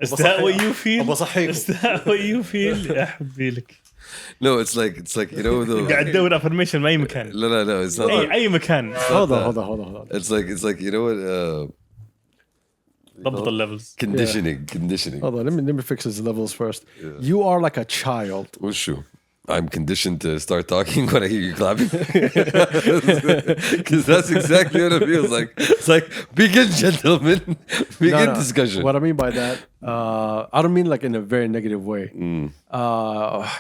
Is that what you feel? بصحيكم. Is that what you feel? يا حبي لك. No, it's like you know the. قاعد تدور افرميشن ما اي مكان. No, it's not. اي مكان. hold on. It's like you know what. ضبط الليفلز. Conditioning. Hold on, let me fix his levels first. You are like a child. Wushu. I'm conditioned to start talking when I hear you clapping. Because that's exactly what it feels like. It's like, begin, gentlemen. Begin discussion. What I mean by that, I don't mean like in a very negative way.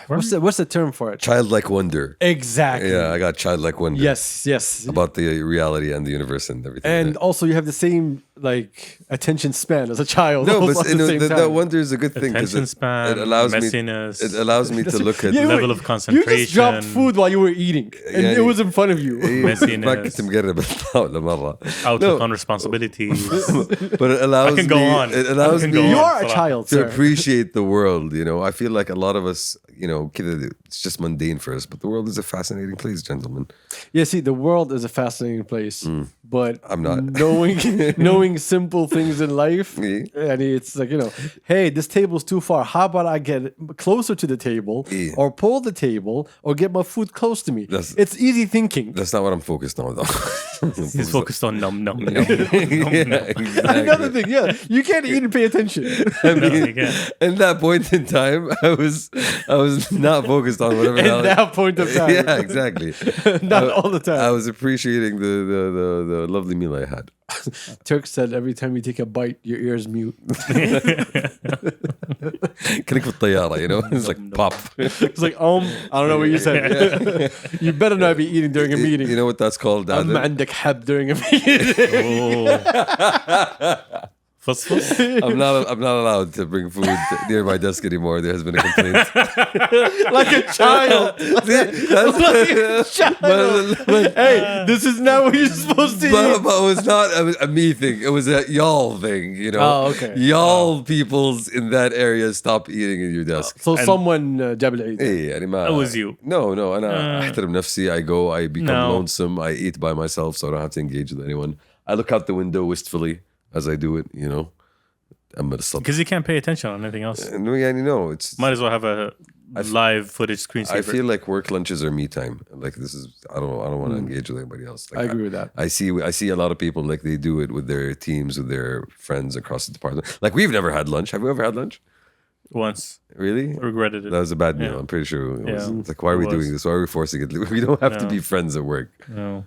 What's the term for it? Childlike wonder. Exactly. Yeah, I got childlike wonder. Yes. About the reality and the universe and everything. And also you have the same like attention span as a child. No, but at the same time. that wonder is a good thing. Attention span, it allows messiness. It allows me to look at level of concentration. You just dropped food while you were eating, and it was in front of you. Messiness. Out on responsibilities. But it allows I can go on. It allows me. You are a child, to sir. appreciate the world. You know, I feel like a lot of us, you know, it's just mundane for us, but the world is a fascinating place, gentlemen. Yeah, see, the world is a fascinating place, but I'm not knowing simple things in life, and it's like, you know, hey, this table's too far. How about I get closer to the table, or pull the table, or get my food close to me? It's easy thinking. That's not what I'm focused on, though. He's focused on num. Another thing, you can't eat and pay attention. I mean, in that point in time, I was not focused on whatever. At that point of time, yeah, exactly. Not all the time. I was appreciating the lovely meal I had. Turk said every time you take a bite, your ears mute. كأنك في الطيارة, you know, it's like pop. It's like I don't know what you said. You better not be eating during a meeting. You know what that's called? ما عندك حب during a meeting. I'm not allowed to bring food near my desk anymore. There has been a complaint. Like a child. Hey, this is not what you're supposed to eat. But it was not a me thing. It was a y'all thing, you know. Oh, okay. Y'all peoples in that area stop eating in your desk. So someone جاب العيد. Hey, يعني ما. It was you. No, أنا أحترم نفسي. I go, I become lonesome. I eat by myself, so I don't have to engage with anyone. I look out the window wistfully as I do it, you know. Because you can't pay attention on anything else. No, yeah, no, it's. Might as well have a live footage screensaver. I feel like work lunches are me time. Like this is, I don't want to engage with anybody else. Like, I agree with that. I see a lot of people like they do it with their teams, with their friends across the department. Like we've never had lunch. Have you ever had lunch? Once. Really? I regretted it. That was a bad meal. I'm pretty sure it was. Yeah, it's like, why are we doing this? Why are we forcing it? We don't have to be friends at work. No.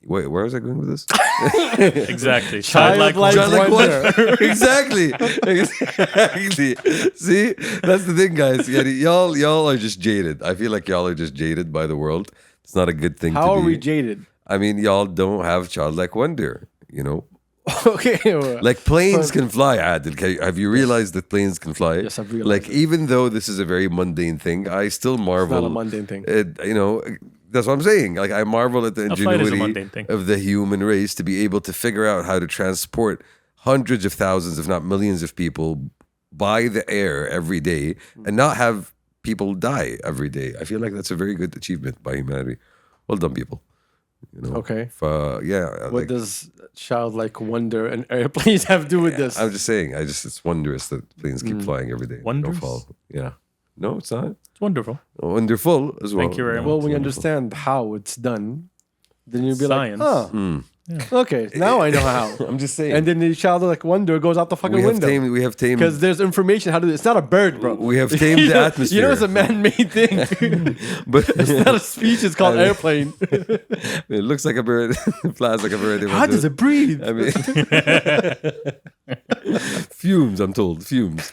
Wait, where was I going with this? Exactly. Childlike wonder. Exactly. See, that's the thing, guys. Y'all are just jaded. I feel like y'all are just jaded by the world. It's not a good thing. How are we jaded? I mean, y'all don't have childlike wonder. You know. Okay. Like planes can fly, Adil. Have you realized that planes can fly? Yes, I've realized. Like even though this is a very mundane thing, I still marvel. It's not a mundane thing. You know. That's what I'm saying. Like I marvel at the ingenuity of the human race to be able to figure out how to transport hundreds of thousands, if not millions of people by the air every day and not have people die every day. I feel like that's a very good achievement by humanity. Well done, people. You know? Okay. Yeah. What does childlike wonder and airplanes have to do with this? I'm just saying. It's wondrous that planes keep flying every day. Wondrous? Don't fall. Yeah. No, it's not. It's wonderful. Wonderful as well. Thank you very much. Well, when you understand how it's done, then you'll be Science. like, okay, now I know how. I'm just saying. And then the childlike wonder goes out the fucking window. We have tamed. Because there's information how to do it. It's not a bird, bro. We have tamed the atmosphere. You know it's a man-made thing. But it's not a speech. It's called airplane. It looks like a bird. It flies like a bird. How does it breathe? I mean, fumes. I'm told fumes.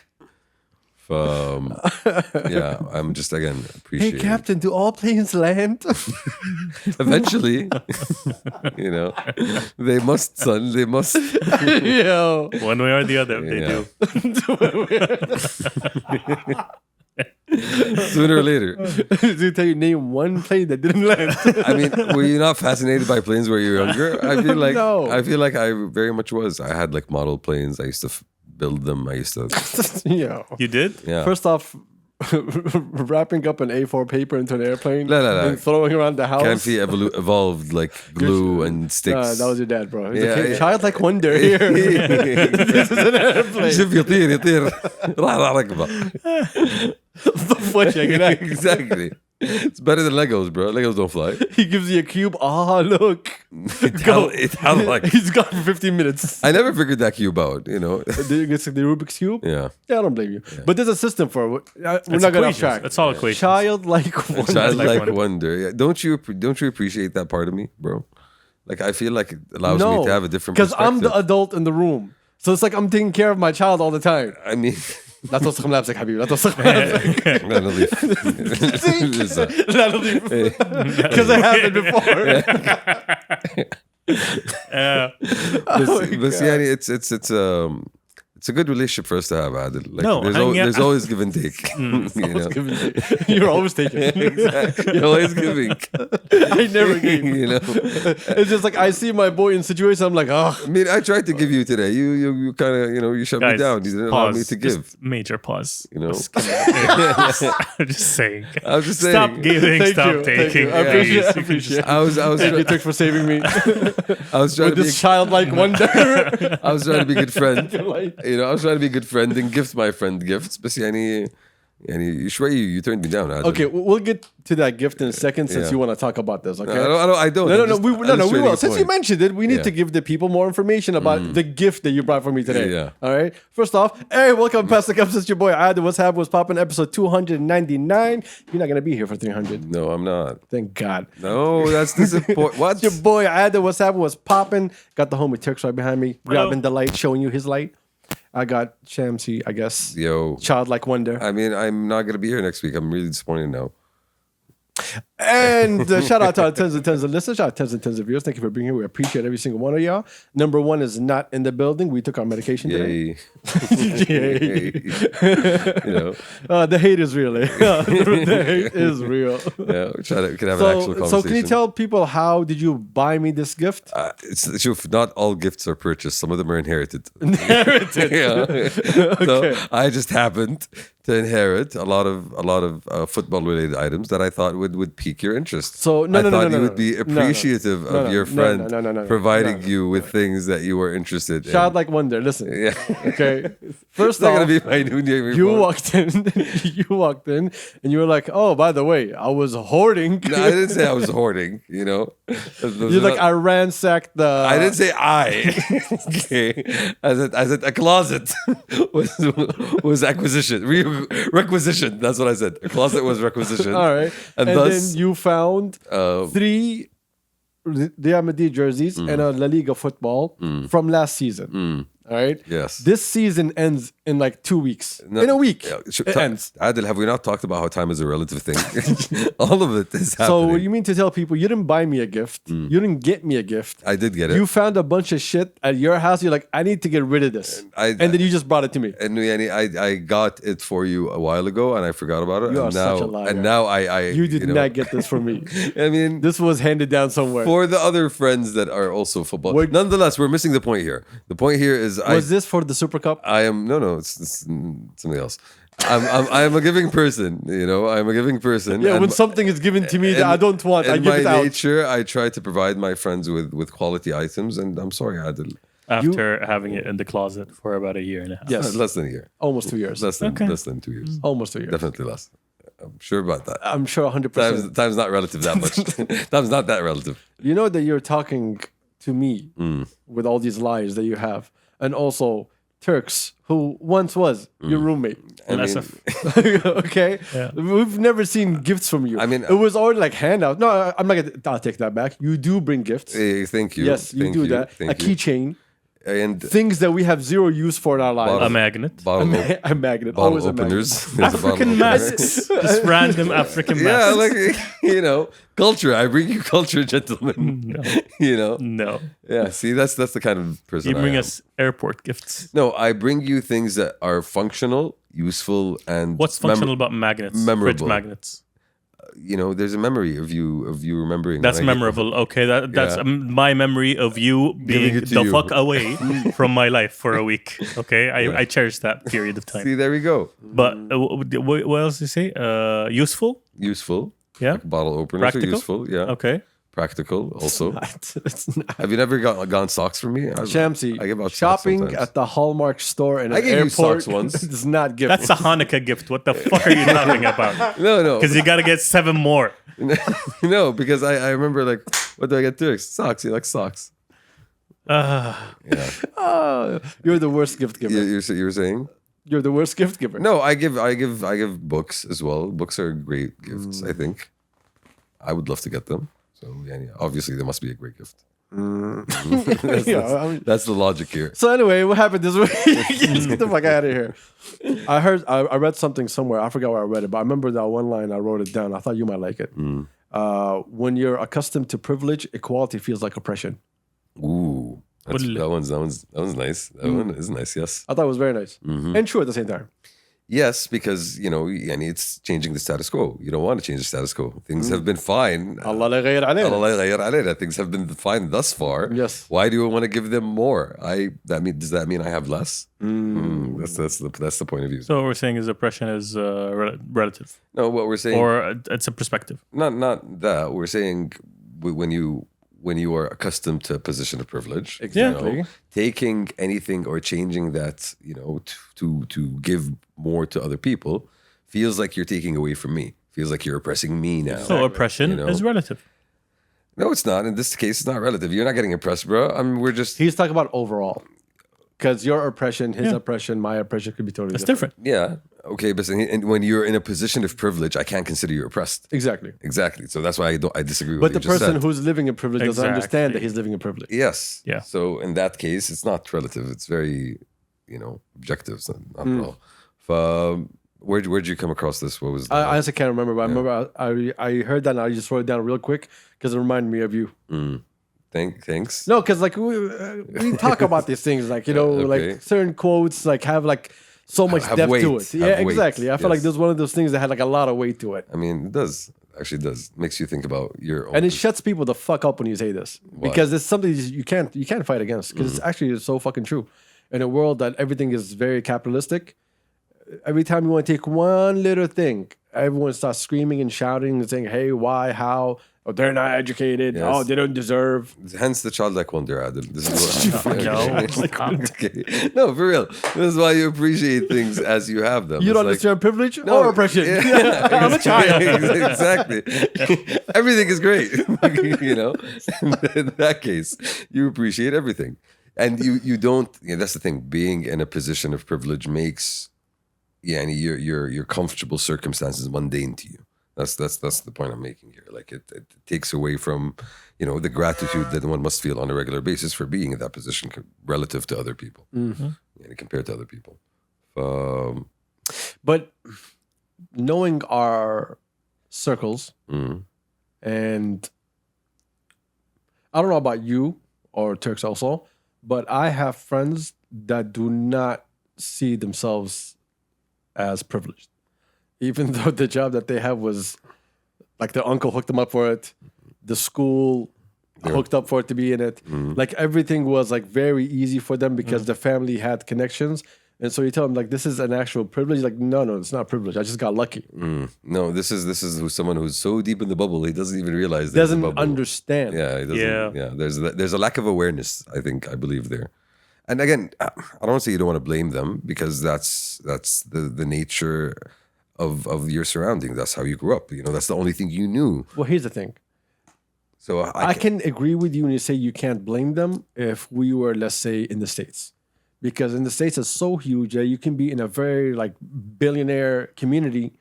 Yeah, I'm just again appreciating. Hey, Captain, do all planes land? Eventually, you know, they must, son. They must. Yo. One way or the other, they do. Sooner or later. Did you tell you name one plane that didn't land? I mean, were you not fascinated by planes when you were younger? I feel like No. I feel like I very much was. I had like model planes. I used to build them. I used to. Yo. You did? Yeah. First off, wrapping up an A4 paper into an airplane No. and throwing around the house. Can't be evolved like glue and sticks. That was your dad, bro. He's Yeah, like, hey, yeah. childlike wonder here. This is an airplane. شوف يطير راح ركبه. Exactly. It's better than Legos, bro. Legos don't fly. He gives you a cube. Look. He's gone for 15 minutes. I never figured that cube out, you know. The Rubik's Cube? Yeah. Yeah, I don't blame you. But there's a system for it. We're not going off track. It's all equations. Childlike wonder. Childlike wonder. Yeah. Don't you appreciate that part of me, bro? Like, I feel like it allows me to have a different because perspective. I'm the adult in the room. So it's like I'm taking care of my child all the time. I mean... لا توسخ ملابسك حبيبي لا توسخ ملابسك لا نظيف. لا نظيف because I have it before. بس يعني it's a good relationship for us to have, Adil. Like, there's always give and take. You know? You're always taking. Exactly. You're always giving. I never gave. You know, it's just like I see my boy in situation. I'm like, I mean, I tried to give you today. You kind of, you know, you shut me down. You didn't allow me to give. Just major pause. You know, I'm just saying. I was just saying. Stop giving. Stop taking. I appreciate. I was. Thank you, Turk, for saving me. I was trying with this childlike wonder. I was trying to be a good friend. You know, I was trying to be a good friend and gift my friend gifts. But you turned me down. Adil. Okay, we'll get to that gift in a second since you want to talk about this. Okay, I don't. No, we will. Since you mentioned it, we need to give the people more information about the gift that you brought for me today. Yeah. All right. First off, hey, welcome past the cups. It's your boy Adil. What's happening? What's popping? Episode 299. You're not gonna be here for 300. No, I'm not. Thank God. No, that's disappointing. What? It's your boy Adil. What's happening? What's popping? Got the homie Turks right behind me, grabbing the light, showing you his light. I got Shamsi, I guess. Yo. Childlike wonder. I mean, I'm not going to be here next week. I'm really disappointed now. And shout out to our tens and tens of listeners, our tens and tens of viewers. Thank you for being here. We appreciate every single one of y'all. Number one is not in the building. We took our medication today. Yay. You know. The hate is real. The hate is real. Yeah, we can have an actual conversation. So can you tell people how did you buy me this gift? Not all gifts are purchased. Some of them are inherited. Inherited. Yeah. So I just happened to inherit a lot of football related items that I thought would pique your interest. So I thought you would be appreciative of your friend providing you with things that you were interested in. Childlike wonder. Listen. Yeah. Okay. First off, be my new name. you walked in and you were like, oh, by the way, I was hoarding. No, I didn't say I was hoarding, you know. You're like, I ransacked the... I didn't say I. Okay. I said a closet was acquisition. Requisition. That's what I said. A closet was requisition. All right. And thus, then you found 3 Real Madrid jerseys and a La Liga football from last season. All right. Yes. This season ends in like 2 weeks. In a week, it ends. Adil, have we not talked about how time is a relative thing? All of it is happening. So you mean to tell people you didn't buy me a gift? You didn't get me a gift. I did get it. You found a bunch of shit at your house. You're like, I need to get rid of this. And then you just brought it to me. And I got it for you a while ago and I forgot about it. You are such a liar. And now you did not get this from me. I mean, this was handed down somewhere. For the other friends that are also football. Nonetheless, we're missing the point here. The point here is was this for the Super Cup? It's something else. I'm a giving person, you know. I'm a giving person. Yeah, when something is given to me that I don't want, I give it out. In my nature, I try to provide my friends with quality items, and I'm sorry, Adil. After having it in the closet for about a year and a half. Yes, less than a year. Almost 2 years. Less than 2 years. Almost 2 years. Definitely less. I'm sure about that. I'm sure 100%. Time's not relative that much. Time's not that relative. You know that you're talking to me with all these lies that you have, and also Turks, who once was your roommate. Okay? Yeah. We've never seen gifts from you. I mean, it was already like handouts. No, I'm not gonna. I'll take that back. You do bring gifts. Thank you. Yes, you do that. A keychain. And things that we have zero use for in our lives. A magnet. A magnet. Always openers. A magnet. African masks. Just random African masks. Yeah, like, you know, culture. I bring you culture, gentlemen. No. You know? No. Yeah, see, that's the kind of person You bring I am. us airport gifts. No, I bring you things that are functional, useful, and What's functional about magnets? memorable. Fridge magnets. there's a memory of you remembering. That's memorable. Okay, that's my memory of you being the fuck away from my life for a week. Okay, I cherish that period of time. See, there we go. But what else did you say? Useful. Yeah. Like bottle openers Practical? are useful. Yeah. Okay. Practical also. It's not. Have you never gone socks from me? Shamsi, I give out socks shopping sometimes. at the Hallmark store in an I gave you airport socks once. does not give. That's a Hanukkah gift. What the fuck are you talking about? No. Because you got to get 7 more. No, because I remember like, what do I get to? Socks. You like socks? Yeah. You're the worst gift giver. You were saying? You're the worst gift giver. No, I give books as well. Books are great gifts. I think I would love to get them. So obviously there must be a great gift. That's the logic here. So anyway, what happened this week? Get the fuck out of here. I read something somewhere. I forgot where I read it, but I remember that one line. I wrote it down. I thought you might like it. When you're accustomed to privilege, equality feels like oppression. Ooh, that one's nice. That one is nice. Yes, I thought it was very nice and true at the same time. Yes, because it's changing the status quo. You don't want to change the status quo. Things have been fine. Allah la ghayr alayna. Allah la ghayr alayna. Things have been fine thus far. Yes. Why do I want to give them more? Does that mean I have less? That's the point of view. So what we're saying is oppression is relative. No, what we're saying, or it's a perspective. Not that. We're saying when you are accustomed to a position of privilege, exactly, taking anything or changing that, to give more to other people, feels like you're taking away from me. Feels like you're oppressing me now. So oppression is relative. No, it's not. In this case, it's not relative. You're not getting oppressed, bro. I mean, he's talking about overall. Because your oppression, his oppression, my oppression could be totally different. Yeah. Okay, but when you're in a position of privilege, I can't consider you oppressed. Exactly. So that's why I disagree with what what you just said. But the person said. who's living in privilege doesn't understand that he's living in privilege. Yes. Yeah. So in that case, it's not relative. It's very, objective. So not at all. Where'd you come across this? What was? I honestly can't remember, but I remember I heard that and I just wrote it down real quick because it reminded me of you. Thanks. No, because like we talk about these things, like like certain quotes like have like so much depth to it. Yeah, exactly. I feel like there's one of those things that had like a lot of weight to it. I mean, it does. Actually, it does. Makes you think about your own. And it shuts people the fuck up when you say this because it's something you can't fight against because it's actually so fucking true. In a world that everything is very capitalistic, every time you want to take one little thing, everyone starts screaming and shouting and saying, "Hey, why? How? Oh, they're not educated. Yes. Oh, they don't deserve." Hence the childlike wonder, Adam. This is what okay. No, for real. This is why you appreciate things as you have them. You don't understand privilege or oppression. Yeah, I'm a child. Exactly. Everything is great. In that case, you appreciate everything. And you don't. That's the thing. Being in a position of privilege makes your comfortable circumstances mundane to you. That's the point I'm making here. Like it takes away from the gratitude that one must feel on a regular basis for being in that position relative to other people, compared to other people. But knowing our circles, and I don't know about you or Turks also, but I have friends that do not see themselves as privileged. Even though the job that they have was like their uncle hooked them up for it, the school hooked up for it to be in it. Like everything was like very easy for them because the family had connections. And so you tell them like this is an actual privilege. Like no, it's not privilege. I just got lucky. No, this is someone who's so deep in the bubble he doesn't even realize. Doesn't understand. Yeah, he doesn't. Yeah, there's a lack of awareness. I believe there. And again, I don't want to say you don't want to blame them because that's the nature of your surroundings. That's how you grew up. That's the only thing you knew. Well, here's the thing. So I can agree with you when you say you can't blame them if we were, let's say, in the States. Because in the States, it's so huge that you can be in a very like billionaire community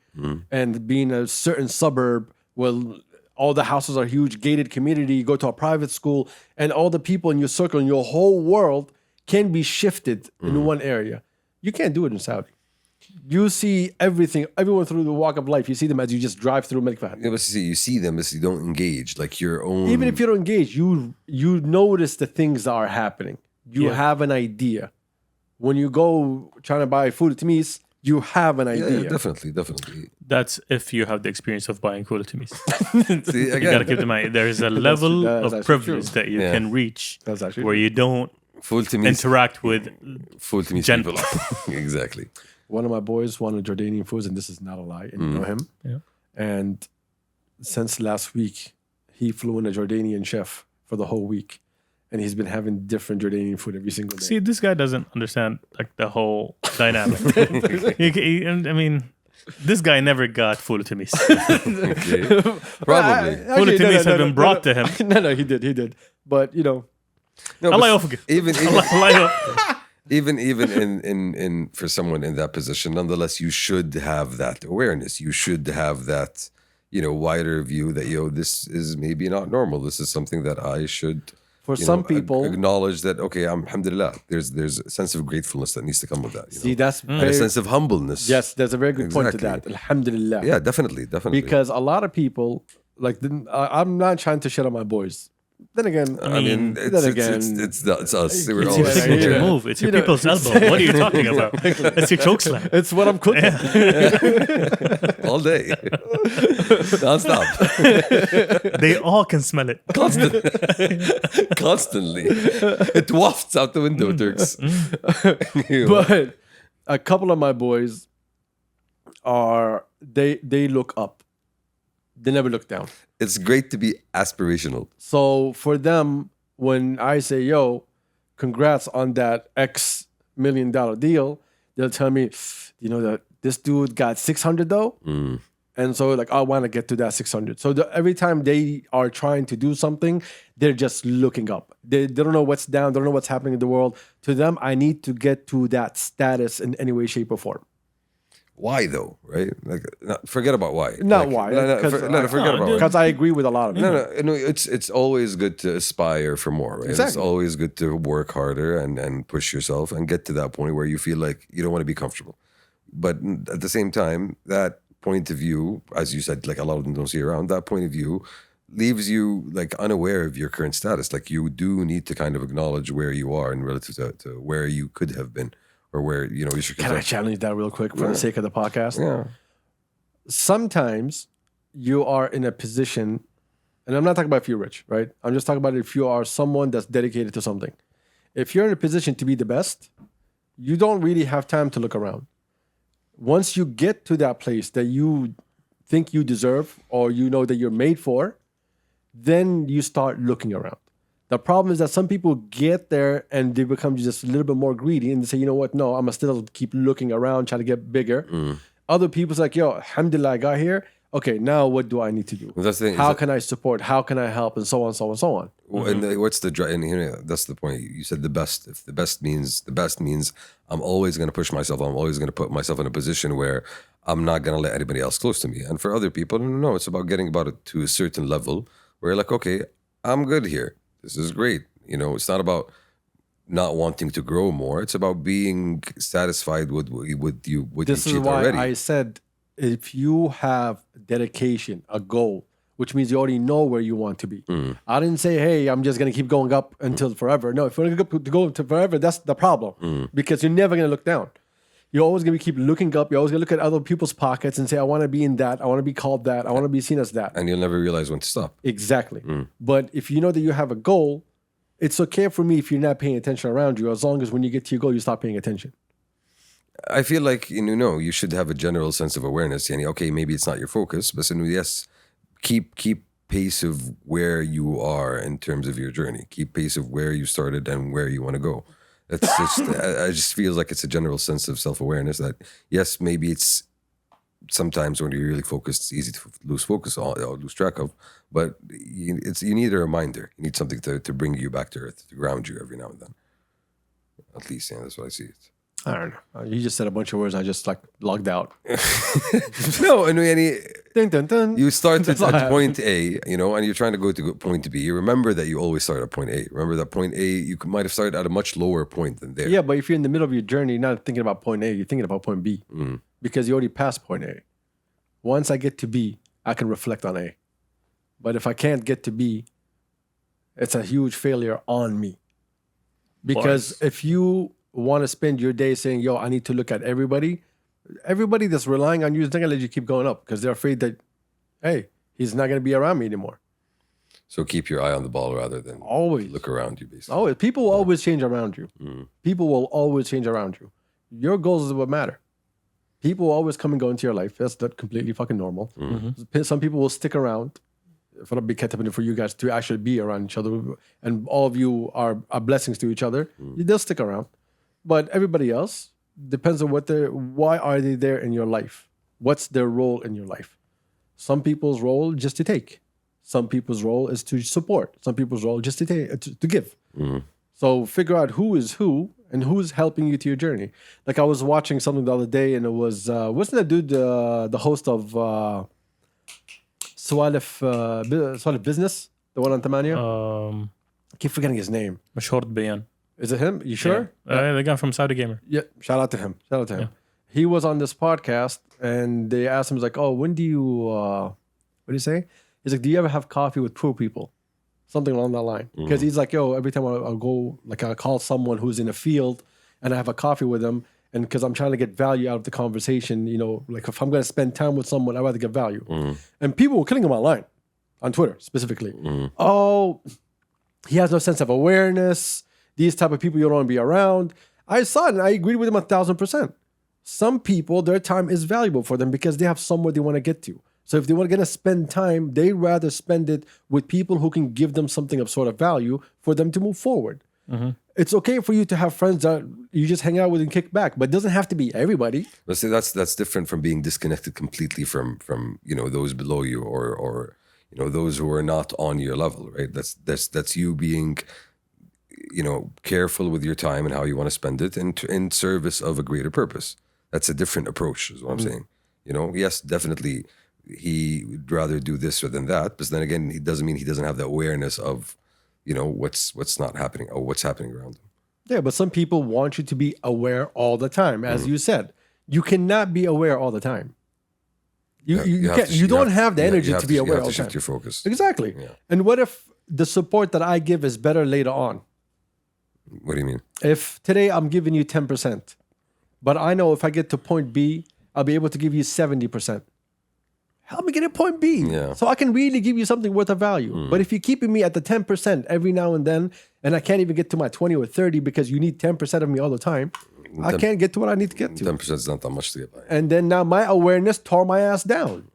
and be in a certain suburb where all the houses are huge, gated community. You go to a private school and all the people in your circle, in your whole world can be shifted in one area. You can't do it in Saudi. You see everything, everyone through the walk of life. You see them as you just drive through Medfat. Yeah, but you see them as you don't engage, like your own. Even if you don't engage, you notice the things that are happening. You have an idea. When you go trying to buy food at Timis, you have an idea. Yeah, definitely. That's if you have the experience of buying Fula Tumis. See, You again, gotta keep in mind there is a level that's of actually privilege true. that you can reach That's actually where true. you don't full to me, interact with full to me Gen- people. Exactly. One of my boys wanted Jordanian foods, and this is not a lie, and you know him. Yeah. And since last week, he flew in a Jordanian chef for the whole week, and he's been having different Jordanian food every single day. See, this guy doesn't understand like the whole dynamic. I mean, this guy never got Fula Tumis. Okay. Probably. Fula Tumis have been brought to him. No, he did. But you know, No, Allah but يوفقك. even in for someone in that position, nonetheless, you should have that awareness. You should have that, wider view that this is maybe not normal. This is something that I should. for some people, acknowledge that alhamdulillah, there's a sense of gratefulness that needs to come with that. see that's And a sense of humbleness. yes, there's a very good point to that. Exactly. Alhamdulillah. Yeah, definitely. Because a lot of people I'm not trying to shit on my boys. Then again, I mean, it's us. We're It's all your Yeah, signature yeah. move. It's your people's elbow. What are you talking about? It's your choke slam. it's what I'm cooking. all day, nonstop, They all can smell it. constantly. It wafts out the window, Turks. But a couple of my boys they look up. They never look down. It's great to be aspirational. So for them, when I say, yo, congrats on that X $1 million deal, they'll tell me, that this dude got 600 though. And so like, I want to get to that 600. So every time they are trying to do something, they're just looking up. They don't know what's down. They don't know what's happening in the world. To them, I need to get to that status in any way, shape or form. Why though, right? Like, forget about why. Not why. Forget about why. Because I agree with a lot of it. No. It's always good to aspire for more, right? Exactly. It's always good to work harder and push yourself and get to that point where you feel like you don't want to be comfortable. But at the same time, that point of view, as you said, like a lot of them don't see around, that point of view leaves you like unaware of your current status. Like you do need to kind of acknowledge where you are in relative to where you could have been. Or where, you should. Can I challenge that real quick for the sake of the podcast? Yeah. Sometimes you are in a position, and I'm not talking about if you're rich, right? I'm just talking about if you are someone that's dedicated to something. If you're in a position to be the best, you don't really have time to look around. Once you get to that place that you think you deserve or you know that you're made for, then you start looking around. The problem is that some people get there and they become just a little bit more greedy and they say, you know what? No, I'm going to still keep looking around, try to get bigger. Other people's like, yo, alhamdulillah, I got here. Okay, now what do I need to do? Well, that's the thing, How can I support? How can I help? And so on, so on, so on. Well, and what's the drive? And here, that's the point. You said the best. If the best means I'm always going to push myself. I'm always going to put myself in a position where I'm not going to let anybody else close to me. And for other people, no, it's about getting about it to a certain level where you're like, okay, I'm good here. This is great. It's not about not wanting to grow more. It's about being satisfied with what you This is achieved why already. I said, if you have dedication, a goal, which means you already know where you want to be. I didn't say, hey, I'm just going to keep going up until forever. No, if you're going to go to forever, that's the problem because you're never going to look down. You're always going to keep looking up. You're always going to look at other people's pockets and say, I want to be in that. I want to be called that. I want to be seen as that. And you'll never realize when to stop. Exactly. But if you know that you have a goal, it's okay for me if you're not paying attention around you, as long as when you get to your goal, you stop paying attention. I feel like, you should have a general sense of awareness. Okay, maybe it's not your focus, but yes, keep pace of where you are in terms of your journey. Keep pace of where you started and where you want to go. I just feel like it's a general sense of self-awareness that, yes, maybe it's sometimes when you're really focused, it's easy to lose focus or lose track of, but you need a reminder. You need something to bring you back to earth, to ground you every now and then. At least, that's what I see it. I don't know. You just said a bunch of words. I just logged out. No, and Dun, dun, dun. you started at point A, and you're trying to go to point B. You remember that you always start at point A. Remember that point A, you might have started at a much lower point than there. Yeah, but if you're in the middle of your journey, you're not thinking about point A, you're thinking about point B because you already passed point A. Once I get to B, I can reflect on A. But if I can't get to B, it's a huge failure on me. Because if you want to spend your day saying, yo, I need to look at everybody, everybody that's relying on you is not going to let you keep going up because they're afraid that, hey, he's not going to be around me anymore. So keep your eye on the ball rather than always look around you, basically. Always. People will always change around you. People will always change around you. Your goals is what matter. People will always come and go into your life. That's not completely fucking normal. Some people will stick around for a big catapult for you guys to actually be around each other. And all of you are blessings to each other. They'll stick around. But everybody else, depends on why are they there in your life? What's their role in your life? Some people's role just to take. Some people's role is to support. Some people's role just to give. So figure out who is who and who's helping you to your journey. Like I was watching something the other day, and it was wasn't that dude the host of Swalif Business, the one on Tamania? I keep forgetting his name. Mashhord Bayan. Is it him? You sure? Yeah. The guy from Saudi Gamer. Yeah. Shout out to him. He was on this podcast, and they asked him, he's like, "Oh, when do you? What do you say?" He's like, "Do you ever have coffee with poor people?" Something along that line. Because he's like, "Yo, every time I'll go, like I call someone who's in a field, and I have a coffee with them, and because I'm trying to get value out of the conversation, you know, like if I'm going to spend time with someone, I'd rather get value." And people were killing him online, on Twitter specifically. Oh, he has no sense of awareness. These type of people you don't want to be around. I saw it, and I agreed with him 1,000%. Some people, their time is valuable for them because they have somewhere they want to get to. So if they were going to spend time, they'd rather spend it with people who can give them something of sort of value for them to move forward. It's okay for you to have friends that you just hang out with and kick back, but it doesn't have to be everybody. Let's say that's different from being disconnected completely from those below you or those who are not on your level, right? That's you being careful with your time and how you want to spend it in service of a greater purpose. That's a different approach, is what I'm saying. Yes, definitely he would rather do this or than that, but then again, it doesn't mean he doesn't have the awareness of, what's not happening or what's happening around him. Yeah, but some people want you to be aware all the time. As you said, you cannot be aware all the time. You don't have the energy to be aware all the time. Shift your focus. Exactly. Yeah. And what if the support that I give is better later on? What do you mean? If today I'm giving you 10%, but I know if I get to point B, I'll be able to give you 70%. Help me get to point B. Yeah. So I can really give you something worth of value. But if you're keeping me at the 10% every now and then, and I can't even get to my 20 or 30 because you need 10% of me all the time, I can't get to what I need to get to. 10% is not that much to get by. And then now my awareness tore my ass down.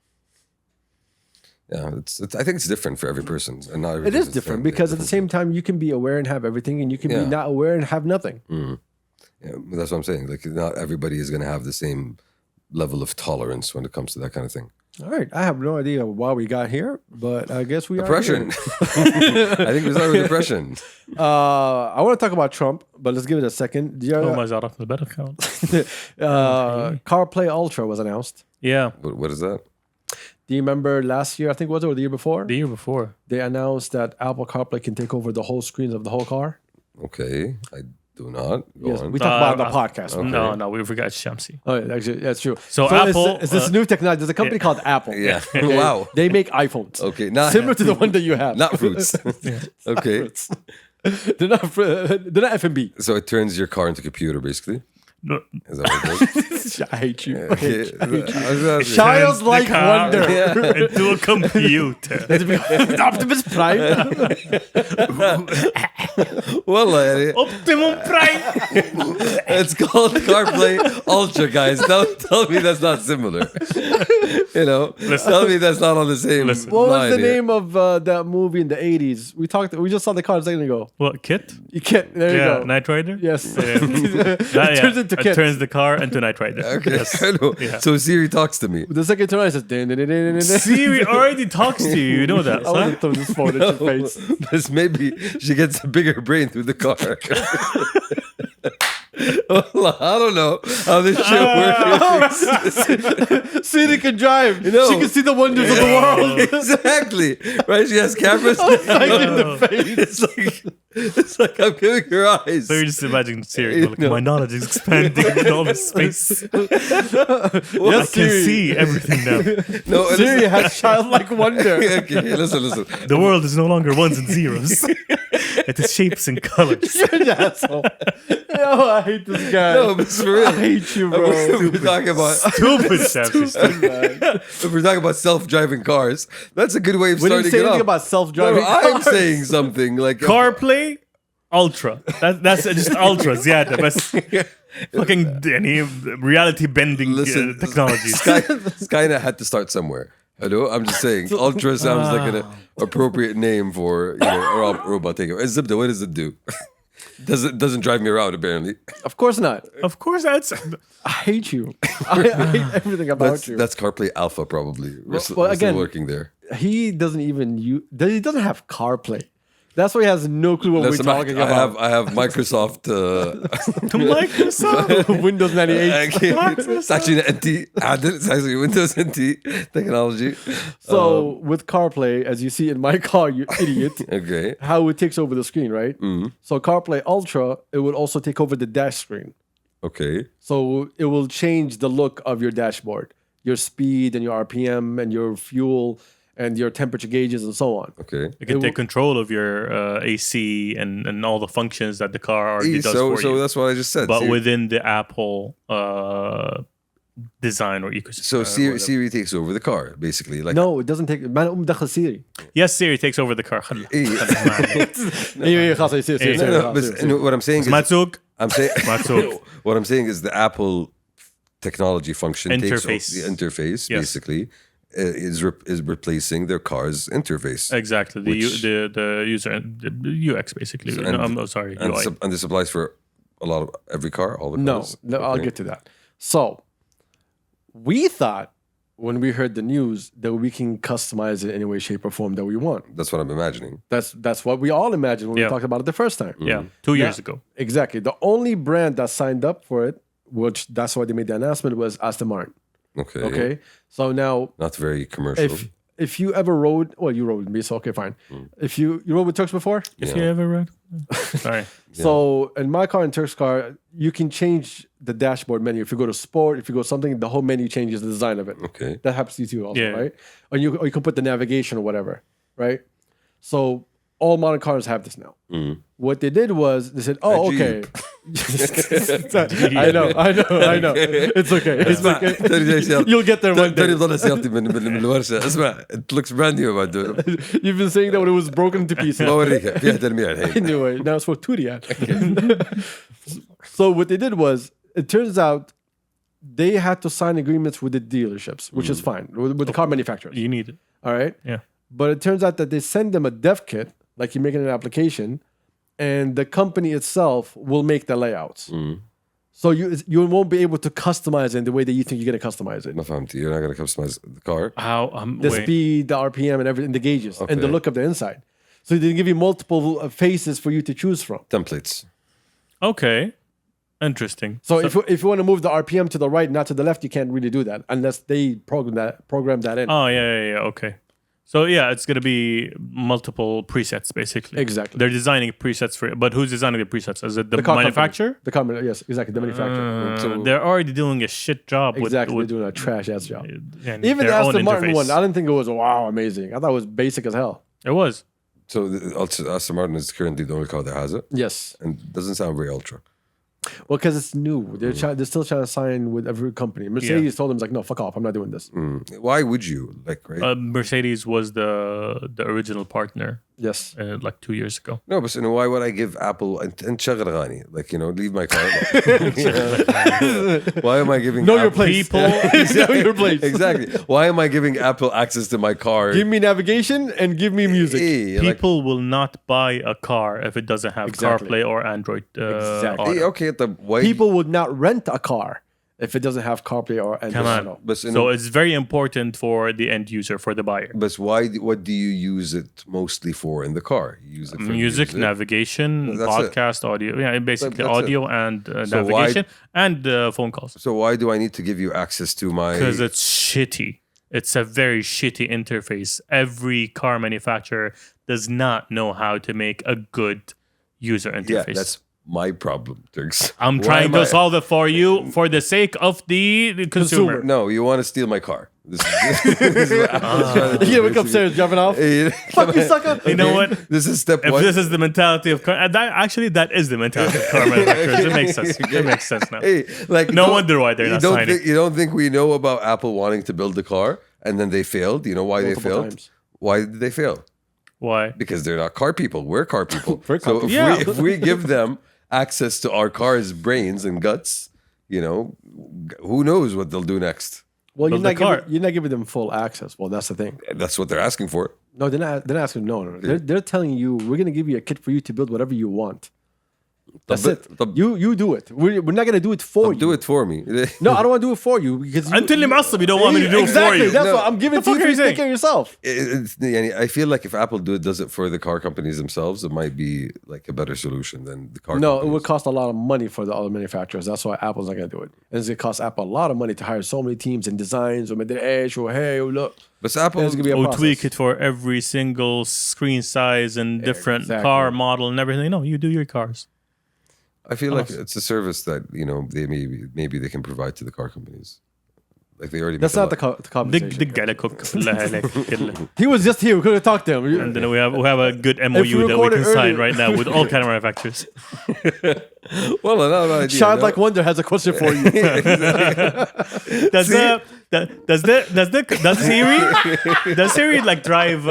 Yeah, I think it's different for every person. And not every it is different because at the same time, you can be aware and have everything, and you can be not aware and have nothing. Yeah, that's what I'm saying. Like, not everybody is going to have the same level of tolerance when it comes to that kind of thing. All right. I have no idea why we got here, but I guess we Depression. are I think we started with depression. I want to talk about Trump, but let's give it a second. CarPlay Ultra was announced. Yeah. What is that? Do you remember last year, I think, was it, or the year before? The year before. They announced that Apple CarPlay can take over the whole screens of the whole car. Okay. I do not. Go on. We talked about it on the podcast. Okay. No, we forgot Shamsi. Oh, yeah, actually, that's true. So Apple... It's this new technology. There's a company called Apple. Yeah. Okay? Wow. They make iPhones. Okay. Similar to the one that you have. Not fruits. Okay. Not fruits. They're not F&B. So it turns your car into a computer, basically? No. Is that what it does? I hate you. Okay. Childlike wonder. Into a computer. Optimus Prime. Optimum Prime. It's called CarPlay Ultra, guys. Don't tell me that's not similar. Tell me that's not on the same line. What was the name of that movie in the 80s? We just saw the car a second ago. What, Kit? Kit. There you go. Knight Rider? Yes. It turns the car into Knight Rider. Okay. Yes. Yeah. So Siri talks to me. The second turn on, it says... Siri already talks to you. You know that. I want to throw this phone at your face. Because maybe she gets a bigger brain through the car. Well, I don't know how this shit works. Siri can drive. She can see the wonders of the world. Exactly. Right? She has cameras. In the face. It's like I'm giving her eyes. So you're just imagining Siri. My knowledge is expanding in all this space. I can see everything now. Siri has childlike wonder. Okay, listen. The world is no longer ones and zeros. It is shapes and colors. You're an asshole. No, I hate this guy. No, but for real. I hate you, bro. We're talking about if we're talking about self-driving cars, that's a good way of We starting didn't say it anything off. about self-driving I'm cars. saying something like CarPlay Ultra. That's just Ultra. زيادة بس fucking any reality bending technologies. Skynet had to start somewhere. Hello, I'm just saying. Ultra sounds like an appropriate name for a robot takeover. Zibda, what does it do? Doesn't drive me around apparently. Of course not. Of course, that's I hate you. I hate everything about you. That's CarPlay Alpha probably. We're Well, still again, working there. He doesn't even use. He doesn't have CarPlay. That's why he has no clue what we're talking about. I have Microsoft. Microsoft. Windows 98. It's actually NT. It's actually Windows NT technology. So with CarPlay, as you see in my car, you idiot. Okay. How it takes over the screen, right? So CarPlay Ultra, it would also take over the dash screen. Okay. So it will change the look of your dashboard, your speed and your RPM and your fuel and your temperature gauges and so on. Okay. You can take control of your AC and all the functions that the car already does for you. So that's what I just said. But within the Apple design or ecosystem. So Siri takes over the car, basically. Like No, it doesn't take. Man, دخل Siri. Yes, Siri takes over the car. what I'm saying is Matsuk. what I'm saying is the Apple technology function takes over Interface. the interface, Yes. basically. Is replacing their car's interface. Exactly. The user, the UX basically. Sorry, and, UI. and this applies for a lot of every car, all the No, cars. I'll get to that. So we thought when we heard the news that we can customize it in any way, shape, or form that we want. That's what I'm imagining. That's what we all imagined when we talked about it the first time. Yeah, 2 years ago. Exactly. The only brand that signed up for it, which that's why they made the announcement, was Aston Martin. Okay. Okay. So now, Not very commercial. if you ever rode, well, you rode with me, so okay, fine. If you rode with Turks before, If you ever read. Sorry. so in my car and Turks' car, you can change the dashboard menu. If you go to sport, if you go something, the whole menu changes the design of it. Okay. That happens to you too, also, Yeah. right? Or you can put the navigation or whatever, right? So all modern cars have this now. What they did was they said, "Oh, okay." I know. It's okay. It's okay. You'll get there one day. It looks brand new about it. You've been saying that when it was broken to pieces. بوريك فيها تلميع الحين. Anyway, now it's for Turian. So what they did was, it turns out they had to sign agreements with the dealerships, which is fine, with the car manufacturers. You need it. All right? Yeah. But it turns out that they send them a dev kit, like you're making an application, and the company itself will make the layouts. So you won't be able to customize it in the way that you think you're going to customize it. ما فهمت. You're not going to customize the car. How? The Wait. speed, the RPM, and everything, the gauges, and the Okay. look of the inside. So they give you multiple faces for you to choose from. Templates. Okay. Interesting. So if you want to move the RPM to the right, not to the left, you can't really do that unless they program that in. Oh, yeah. Okay. So, yeah, it's going to be multiple presets, basically. Exactly. They're designing presets for it. But who's designing the presets? Is it the car manufacturer? company. The company, yes, exactly, the manufacturer. So They're already doing a shit job exactly, with they're doing a trash ass job. and Even the their own Aston Martin interface. one, I didn't think it was wow amazing. I thought it was basic as hell. It was. So Aston Martin is currently the only car that has it, Yes, and doesn't sound very ultra. well, because it's new. They're still trying to sign with every company. Mercedes told them, like, no, fuck off, I'm not doing this. Why would you? Like, right? Mercedes was the original partner Yes. like 2 years ago. No, but why would I give Apple and شغل أغاني? Like, leave my car. Why am I giving Know your Apple- place. People- Know your place. Exactly. Why am I giving Apple access to my car? Give me navigation and give me music. People will not buy a car if it doesn't have Exactly. CarPlay or Android. Exactly. Auto. Okay, why? People would not rent a car if it doesn't have CarPlay or Android Come on. Auto. But So it's very important for the end user, for the buyer. But why? What do you use it mostly for in the car? You use it for Music, navigation, That's podcast, audio. Yeah, basically That's audio and So navigation and phone calls. So why do I need to give you access to my? Because it's shitty. It's a very shitty interface. Every car manufacturer does not know how to make a good user interface. Yeah, that's my problem, Turks. I'm Why trying am to I- solve it for you for the sake of the consumer. No, you want to steal my car. This is what Apple's trying to do, You wake upstairs jumping off. Hey, Fuck you, sucker. You know what? This is step If one. this is the mentality of car, that is the mentality of car manufacturers. It makes sense. It makes sense now. Hey, like No wonder why they're not signing. You don't think we know about Apple wanting to build a car and then they failed? You know why Multiple they failed? times. Why did they fail? Why? Because they're not car people. We're car people. We're car So people. if we give them access to our car's brains and guts, you know, who knows what they'll do next? Well, Build the car. you're not giving them full access. Well, that's the thing. That's what they're asking for. No, they're not asking. No. They're telling you, we're going to give you a kit for you to build whatever you want. That's it. You do it. We're not going to do it for you. Do it for me. No, I don't want to do it for you because Until you don't want me to do exactly, it for you. That's what I'm giving to you. fuck are you Take saying? care of yourself. I feel like if Apple does it for the car companies themselves, it might be like a better solution than the car No, it companies. would cost a lot of money for the other manufacturers. That's why Apple's not going to do it. And it's going to cost Apple a lot of money to hire so many teams and designs or the edge or hey, look. But Apple, It's gonna be a process. Tweak it for every single screen size and different Exactly. car model and everything. No, you do your cars. I feel like it's a service that they maybe they can provide to the car companies. Like they already. That's make a not the lot. conversation. دق على كوك بالله عليك كله. He was just here. We could have talked to him. And then we have a good MOU that we recorded can sign earlier- right now with all kind of manufacturers. Well, another idea. Child no? Like Wonder has a question for you. Does Siri like drive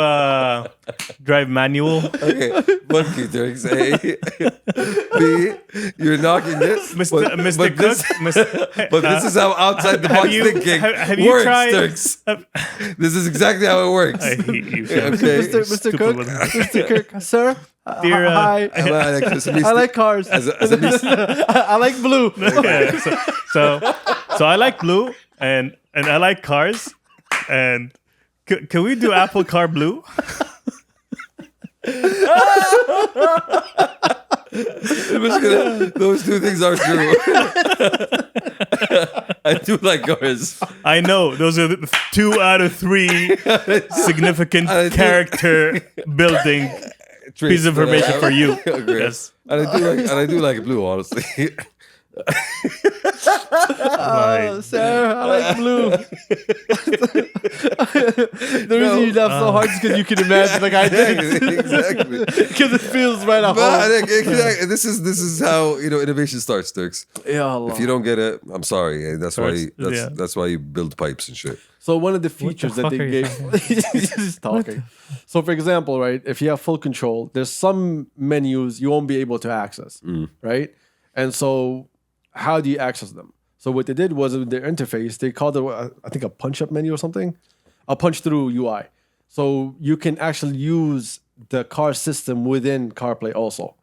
manual? Okay, monkey tricks. A, B, you're knocking this, Mr. Cook, but this is how outside the box thinking have you works, tried? Turks. This is exactly how it works. I hate you. Okay. Mr. Stupid Cook, one. Mr. Cook, sir. Dear, Hi. I like cars. I like blue. Yeah, so I like blue and I like cars and can we do Apple Car Blue? Those two things are true. I do like cars. I know those are the 2 out of 3 significant character building piece of information for you. Okay. Yes. And I do like blue, honestly. Sir, I like blue. The reason you laugh so hard is because you can imagine, like I did, Exactly. because it feels right at But I home. think exactly, this is how innovation starts, Turks. Ya Allah. If you don't get it, I'm sorry. That's why Yeah. that's why you build pipes and shit. So one of the features that fuck they are you gave, he's talking. So for example, right, if you have full control, there's some menus you won't be able to access, right? And so how do you access them? So what they did was in their interface, they called it, I think, a punch-up menu or something, a punch-through UI. So you can actually use the car system within CarPlay also.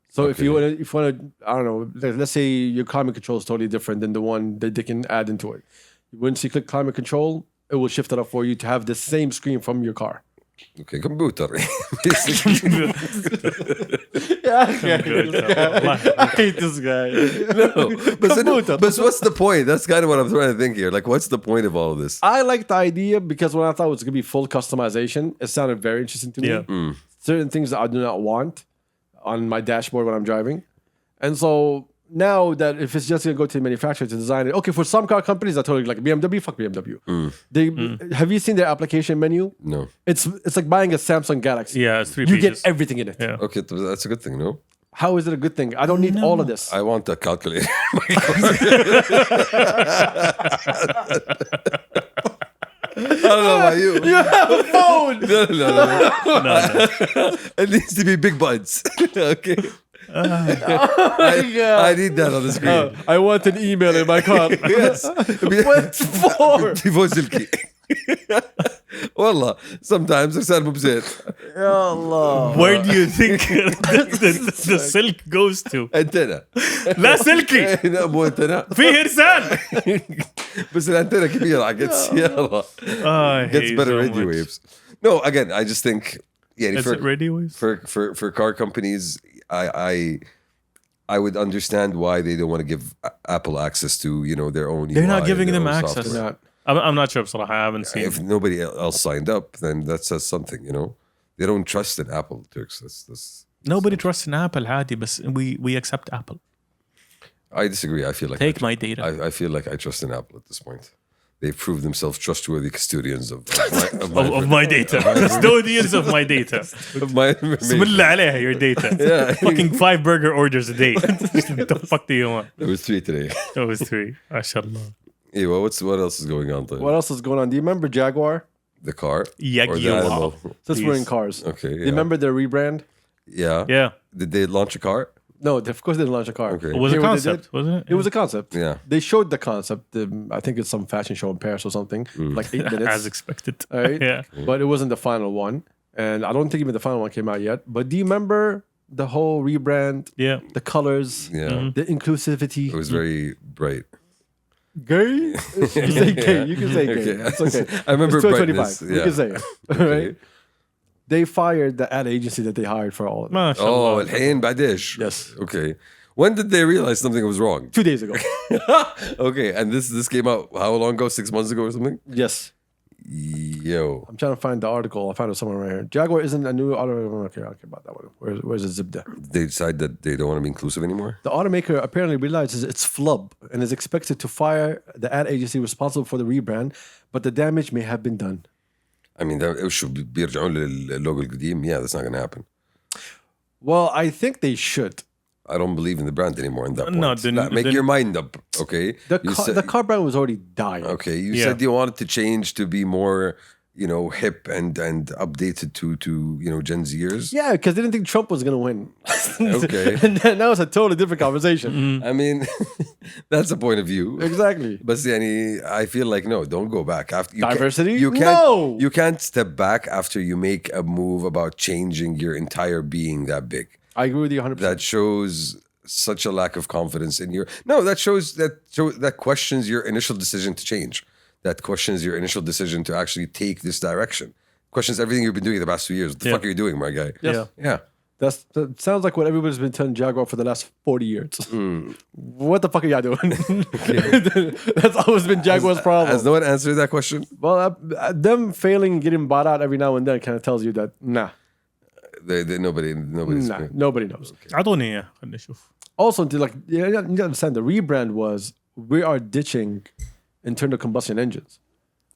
So if you want to, I don't know, let's say your climate control is totally different than the one that they can add into it. Once you click climate control, it will shift it up for you to have the same screen from your car. Okay, computer. I hate this guy. But what's the point? That's kind of what I'm trying to think here. Like, what's the point of all of this? I like the idea because when I thought it was going to be full customization, it sounded very interesting to me. Yeah. Certain things that I do not want on my dashboard when I'm driving. And so now that if it's just going to go to the manufacturer to design it, okay, for some car companies, I totally like BMW, fuck BMW. Have you seen their application menu? No. It's like buying a Samsung Galaxy. Yeah, it's 3 You pages. get everything in it. Yeah. Okay, that's a good thing, no? How is it a good thing? I don't need all of this. I want a calculator. I don't know about you. You have a phone. No. It needs to be big buds. Okay. I need that on the screen. I want an email in my car. Yes. What for? تليفون سلكي. والله sometimes ارسال مو بزين. يا الله. Where do you think the silk goes to? انتنا. لا سلكي لا مو انتنا. فيه إرسال. بس الانتنا كبيرة gets يلا. I Gets hate better so radio much. waves. No, again, I just think Is it radio waves? for car companies, I would understand why they don't want to give Apple access to their own. They're not UI, giving their them own access. software. I'm not sure بصراحة. I haven't seen. If nobody else signed up, then that says something. They don't trust in Apple. Turks. That's Nobody trusts in Apple عادي بس we accept Apple. I disagree. I feel like Take my data. I feel like I trust in Apple at this point. they've proved themselves trustworthy custodians of my data. Custodians of my data. Of my information. Bismillah alayha, your data. Yeah. Fucking 5 burger orders a day. What the fuck do you want? There was 3 today. That was 3. MashaAllah. Hey, well, what else is going on? What else is going on? Do you remember Jaguar? The car? Jaguar. Or the animal? Since we're in cars. Okay. Do you remember their rebrand? Yeah. Yeah. Did they launch a car? No, of course they didn't launch a car. Okay. It was a You know what they concept, did? wasn't it? It was a concept. Yeah. They showed the concept. I think it's some fashion show in Paris or something. Like 8 minutes. As expected. All right. Yeah. But it wasn't the final one. And I don't think even the final one came out yet. But do you remember the whole rebrand? Yeah. The colors, Yeah. the inclusivity. It was very bright. Gay? You can say gay. You can say gay. Okay. It's okay. I remember It's 2025. brightness. You Yeah. can say it. All right. They fired the ad agency that they hired for all of it. Oh, MashaAllah. الحين بعديش. Yes. Okay. When did they realize something was wrong? 2 days ago. Okay, and this came out how long ago? 6 months ago or something? Yes. Yo. I'm trying to find the article. I found it somewhere right here. Jaguar isn't a new auto. Okay, I'll care about that one. Where's the Zibda? They decide that they don't want to be inclusive anymore? The automaker apparently realizes its flub and is expected to fire the ad agency responsible for the rebrand, but the damage may have been done. I mean, it should بيرجعون لللوجو القديم. Yeah, that's not going to happen. Well, I think they should. I don't believe in the brand anymore in that point. No, Make your mind up, okay? The car brand was already dying. Okay, you Yeah. said you wanted to change to be more, hip and updated to Gen Zers. Yeah, because they didn't think Trump was going to win. Okay. And then that was a totally different conversation. I mean, that's a point of view. Exactly. But I feel like no, don't go back after Diversity? You can't. No! You can't step back after you make a move about changing your entire being that big. I agree with you 100%. That shows such a lack of confidence in your. No, that shows that questions your initial decision to change. That questions your initial decision to actually take this direction. Questions everything you've been doing the past 2 years. What the fuck are you doing, my guy? Yes. Yeah. That sounds like what everybody's been telling Jaguar for the last 40 years. What the fuck are y'all doing? That's always been Jaguar's problem. Has no one answered that question? Well, them failing and getting bought out every now and then kind of tells you that, nah, Nobody's. nobody knows. أعطوني إياه. خلينا نشوف. Also, you need to understand, the rebrand was, we are ditching internal combustion engines.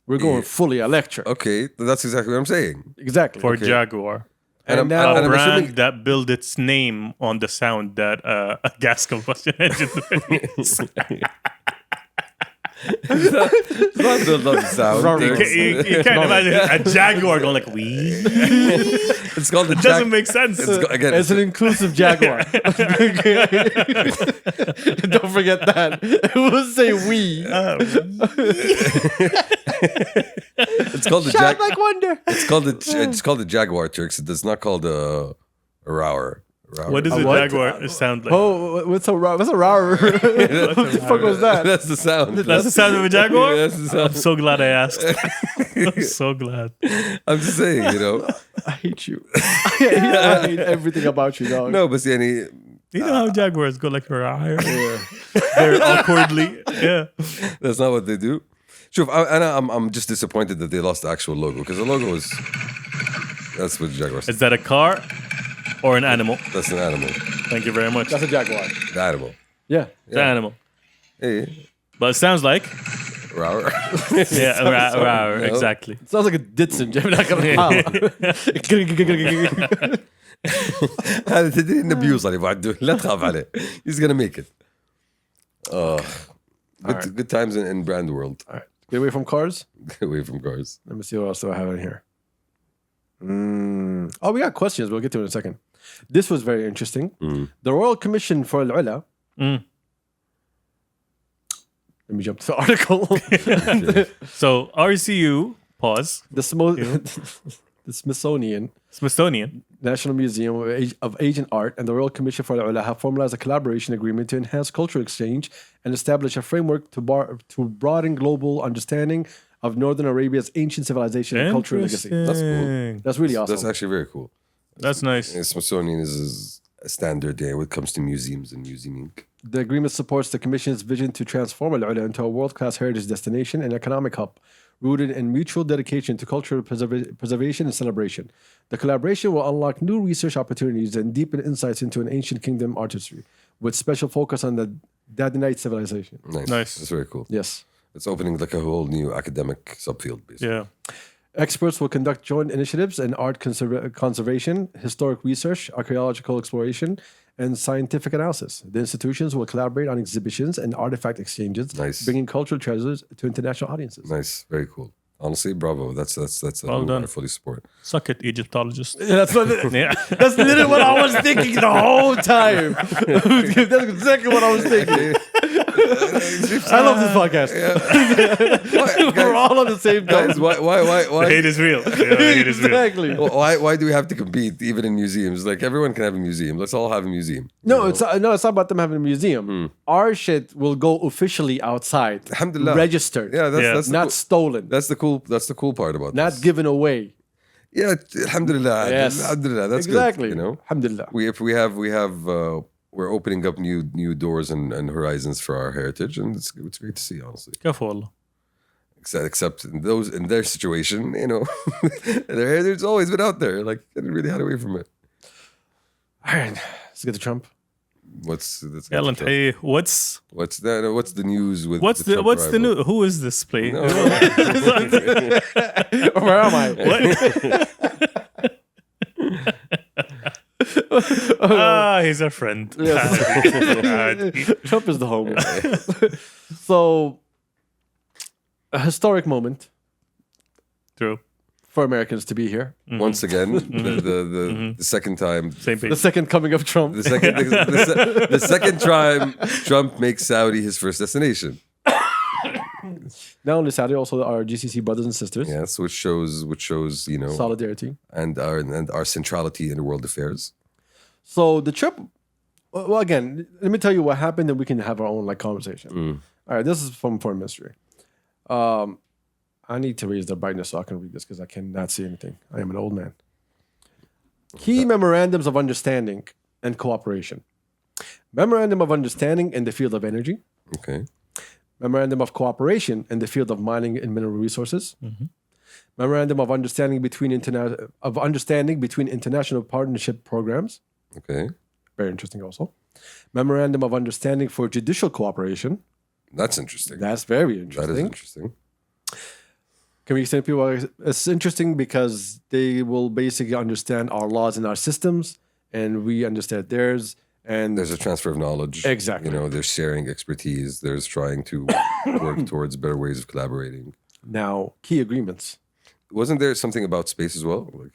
We're going fully electric. Okay, that's exactly what I'm saying. Exactly. For Jaguar. and I'm now, A brand assuming- that built its name on the sound that a gas combustion engine makes. Not the sound. You can't imagine a Jaguar going like, wee. It's called the It doesn't make sense. it's an inclusive Jaguar. Don't forget that. It will say we. It's called the Shine like wonder. It's called the Jaguar Turks. It's not called a Rower. What does a what? Jaguar sound like? Oh, what's a rower? What the fuck was that? That's the sound. That's the sound of a Jaguar? That's the sound. I'm so glad I asked. I'm so glad. I'm just saying, I hate you. I hate everything about you, dog. No, but see, You know how Jaguars go like very awkwardly. Yeah. that's not what they do. Sure, I'm just disappointed that they lost the actual logo because the logo is. That's what Jaguar says. Is that a car or an animal? That's an animal. Thank you very much. That's a Jaguar. The animal. Yeah. It's an animal. Hey, But it sounds like. Rower. Yeah, exactly. It sounds like a Ditson. تدري انه بيوصل يبغى لا تخاف عليه. He's gonna make it. Good times in brand world. All right. Get away from cars. Get away from cars. Let me see what else do I have in here. Oh, we got questions. We'll get to it in a second. This was very interesting. The Royal Commission for AlUla. Let me jump to the article. So RCU, pause. The Smithsonian National Museum of Asian Art and the Royal Commission for AlUla have formalized a collaboration agreement to enhance cultural exchange and establish a framework to broaden global understanding of Northern Arabia's ancient civilization and cultural legacy. That's cool. That's really awesome. That's actually very cool. That's nice. Smithsonian is a standard there when it comes to museums and museuming. The agreement supports the Commission's vision to transform AlUla into a world-class heritage destination and economic hub, rooted in mutual dedication to cultural preservation and celebration. The collaboration will unlock new research opportunities and deepen insights into an ancient kingdom artistry, with special focus on the Dadanite civilization. Nice. Nice. That's very cool. Yes. It's opening like a whole new academic subfield, basically. Yeah. Experts will conduct joint initiatives in art conservation, historic research, archaeological exploration, and scientific analysis. The institutions will collaborate on exhibitions and artifact exchanges, bringing cultural treasures to international audiences. Nice, very cool. Honestly, bravo. That's Well done. I fully support. Suck it, Egyptologist. Yeah, that's literally what I was thinking the whole time. That's exactly what I was thinking. I love this podcast. We're all on the same time. Guys, why? The hate is real. Yeah, the hate is real. Exactly. Why do we have to compete even in museums? Like everyone can have a museum. Let's all have a museum. It's not about them having a museum. Our shit will go officially outside. Alhamdulillah. Registered. Yeah, that's not stolen. That's the cool part about Not this. given away. Yeah, alhamdulillah. Yes. Alhamdulillah. That's Exactly. good. You know, Alhamdulillah. We're opening up new doors and horizons for our heritage, and it's great to see, honestly. Kafu wallah. Except in their situation, you know, their heritage has always been out there. Like they didn't really hide away from it. All right, let's get to Trump. What's Hey, what's the news with what's the the new? Who is this play? No. Where am I? He's our friend. Trump is the homie. So, a historic moment True. for Americans to be here. Once again, the second time, Same page. The second coming of Trump. the second time Trump makes Saudi his first destination. Not only Saudi, also our GCC brothers and sisters. Yes, which shows Solidarity. and our centrality in world affairs. So the trip. Well, again, let me tell you what happened, and we can have our own conversation. All right, this is from Foreign Ministry. I need to raise the brightness so I can read this because I cannot see anything. I am an old man. Key memorandums of understanding and cooperation. Memorandum of understanding in the field of energy. Okay. Memorandum of cooperation in the field of mining and mineral resources. Memorandum of understanding between international partnership programs. Okay. Very interesting also. Memorandum of understanding for judicial cooperation. That's interesting. That's very interesting. That is interesting. Can we explain to people? It's interesting because they will basically understand our laws and our systems, and we understand theirs. And There's a transfer of knowledge. Exactly. You know, there's sharing expertise. There's trying to work towards better ways of collaborating. now key agreements. Wasn't there something about space as well? Like,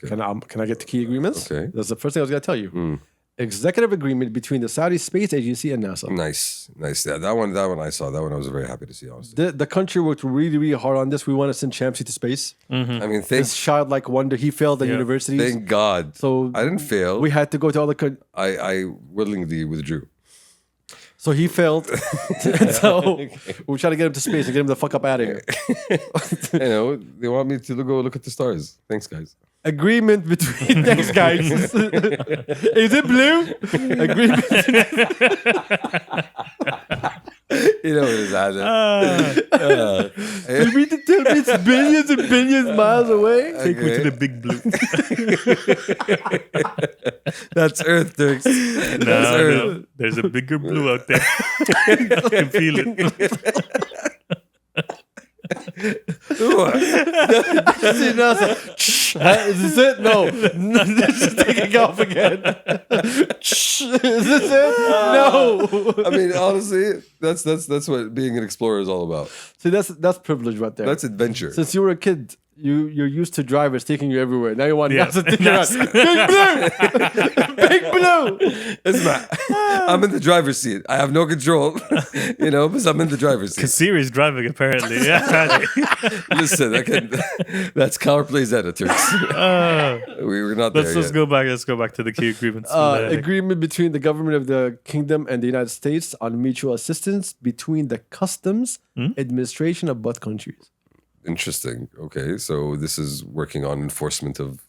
Can I get the key agreements? Okay. That's the first thing I was going to tell you. Executive agreement between the Saudi Space Agency and NASA. Nice. Yeah, that one I saw. That one I was very happy to see, honestly. The country worked really, really hard on this. We want to send Champsy to space. I mean, This childlike wonder. He failed at universities. thank God. So I didn't fail. We had to go to other countries. I willingly withdrew. So he failed. So we're trying to get him to space and get him the fuck up out of here. You know, they want me to go look at the stars. Thanks, guys. Agreement between next guys. Is it blue? Agreement. You know what is that? You mean to tell me it's billions and billions miles away? Take me to the big blue. That's Earth, Turks. That's Earth. No, there's a bigger blue out there. I can feel it. See, NASA. Is this it? No. Just taking off again. Is this it? No. I mean, honestly, that's what being an explorer is all about. See, that's privilege right there. That's adventure. Since you were a kid, you're used to drivers taking you everywhere. Now you want Yeah. NASA to take you around. Big blue! Big blue! I'm in the driver's seat. I have no control, but I'm in the driver's seat. Kasiri's driving, apparently. Yeah. Listen, that's CarPlay's editors. We were not there Let's yet. go back. Let's go back to the key agreements. Agreement between the government of the kingdom and the United States on mutual assistance between the customs administration of both countries. Interesting. Okay, so this is working on enforcement of,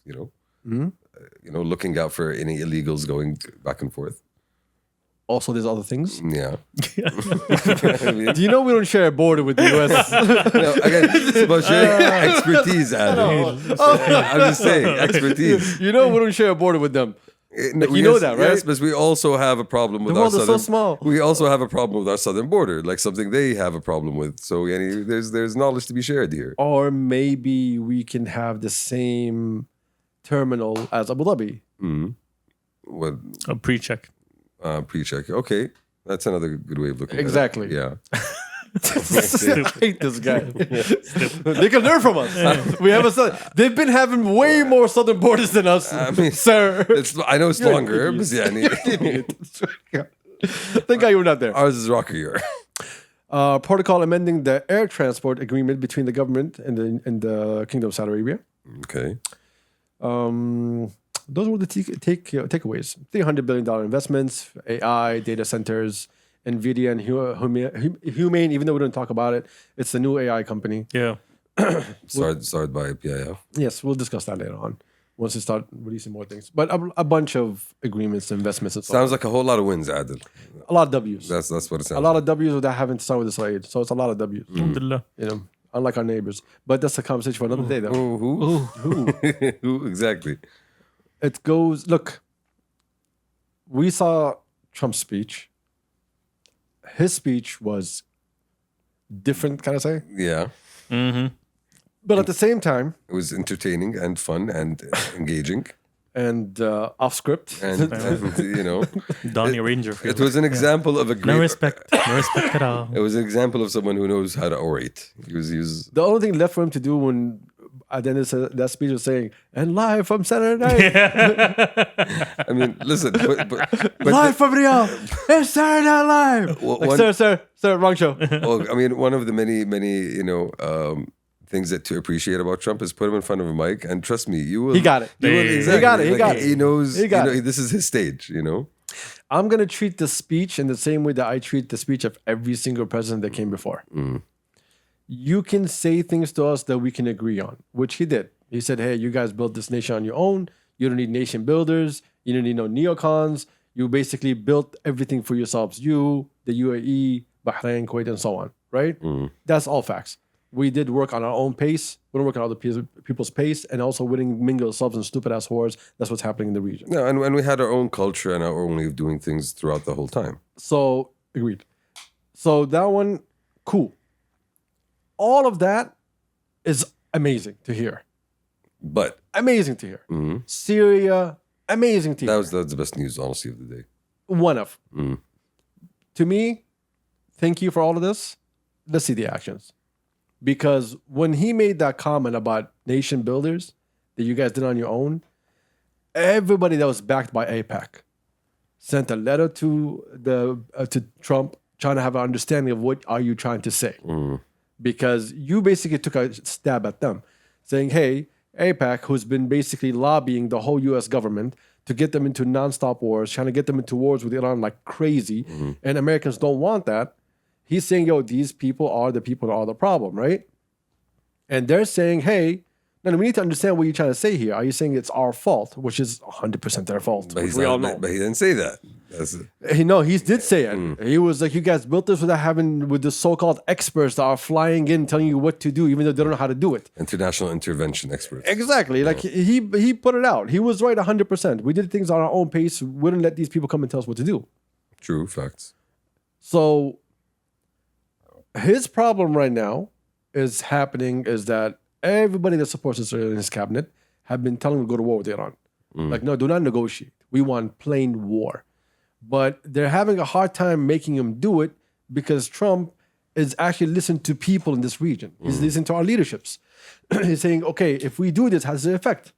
looking out for any illegals going back and forth. Also, there's other things. Yeah. Do you know we don't share a border with the U.S.? No, again, it's about sharing expertise, Adam. I'm just saying, expertise. You know we don't share a border with them. You know that, right? Yes, but we also have a problem with the our world is so small. We also have a problem with our southern border, like something they have a problem with. So there's knowledge to be shared here. Or maybe we can have the same terminal as Abu Dhabi. What? A pre-check. Pre-check. Okay, that's another good way of looking Exactly. at it. Yeah. I hate this guy. They can learn from us. We have they've been having way more southern borders than us, sir. I know it's longer, but Thank God you were not there. Ours is rockier. Protocol amending the air transport agreement between the government and the Kingdom of Saudi Arabia. Okay. Those were the takeaways. $300 billion investments, AI, data centers, NVIDIA and Humane, even though we don't talk about it, it's the new AI company. Yeah. Started by PIF. Yes, we'll discuss that later on once we start releasing more things. But a bunch of agreements, investments, and so Sounds like a whole lot of wins, Adil. A lot of W's. That's what it sounds A lot of W's without having to start with Israel. So it's a lot of W's. Alhamdulillah. You know, unlike our neighbors. But that's a conversation for another day, though. Who? Who exactly? It goes, look, we saw Trump's speech. His speech was different, can I say? Yeah. But at the same time, it was entertaining and fun and engaging. And off script. And you know. Donnie Ranger. It was an example of a great... No respect at all. It was an example of someone who knows how to orate. He was the only thing left for him to do when at the end of that speech was saying, and live from Saturday night. I mean, listen. But live from Riyadh. It's Saturday Night Live. Well, sir, wrong show. Well, I mean, one of the many, you know, things that to appreciate about Trump is put him in front of a mic, and trust me, you will. He got it. Exactly. He got it. He got it. He knows. He got it. This is his stage. You know. I'm gonna treat the speech in the same way that I treat the speech of every single president that came before. You can say things to us that we can agree on, which he did. He said, "Hey, you guys built this nation on your own. You don't need nation builders. You don't need no neocons. You basically built everything for yourselves. You, the UAE, Bahrain, Kuwait, and so on. Right? That's all facts. We did work on our own pace. We don't work on other people's pace, and also we didn't mingle ourselves in stupid ass whores. That's what's happening in the region. No, and we had our own culture and our own way of doing things throughout the whole time. So agreed. So that one, cool. All of that is amazing to hear. But amazing to hear. Syria, amazing to hear. That's the best news, honestly, of the day. One of. To me, thank you for all of this. Let's see the actions. Because when he made that comment about nation builders that you guys did on your own, everybody that was backed by AIPAC sent a letter to Trump trying to have an understanding of what are you trying to say. Because you basically took a stab at them, saying, hey, AIPAC, who's been basically lobbying the whole U.S. government to get them into nonstop wars, trying to get them into wars with Iran like crazy, and Americans don't want that. He's saying, yo, these people are the problem, right? And they're saying, hey, no, we need to understand what you're trying to say here. Are you saying it's our fault, which is 100% their fault? But we all know. But he didn't say that. He did say it. He was like, you guys built this with the so-called experts that are flying in telling you what to do, even though they don't know how to do it. International intervention experts. Exactly. Like he put it out. He was right 100%. We did things on our own pace. We wouldn't let these people come and tell us what to do. True, facts. So his problem right now is that everybody that supports Israel in his cabinet have been telling him to go to war with Iran. Like, no, do not negotiate. We want plain war. But they're having a hard time making him do it because Trump is actually listening to people in this region. He's listening to our leaderships. He's saying, okay, if we do this, has an effect.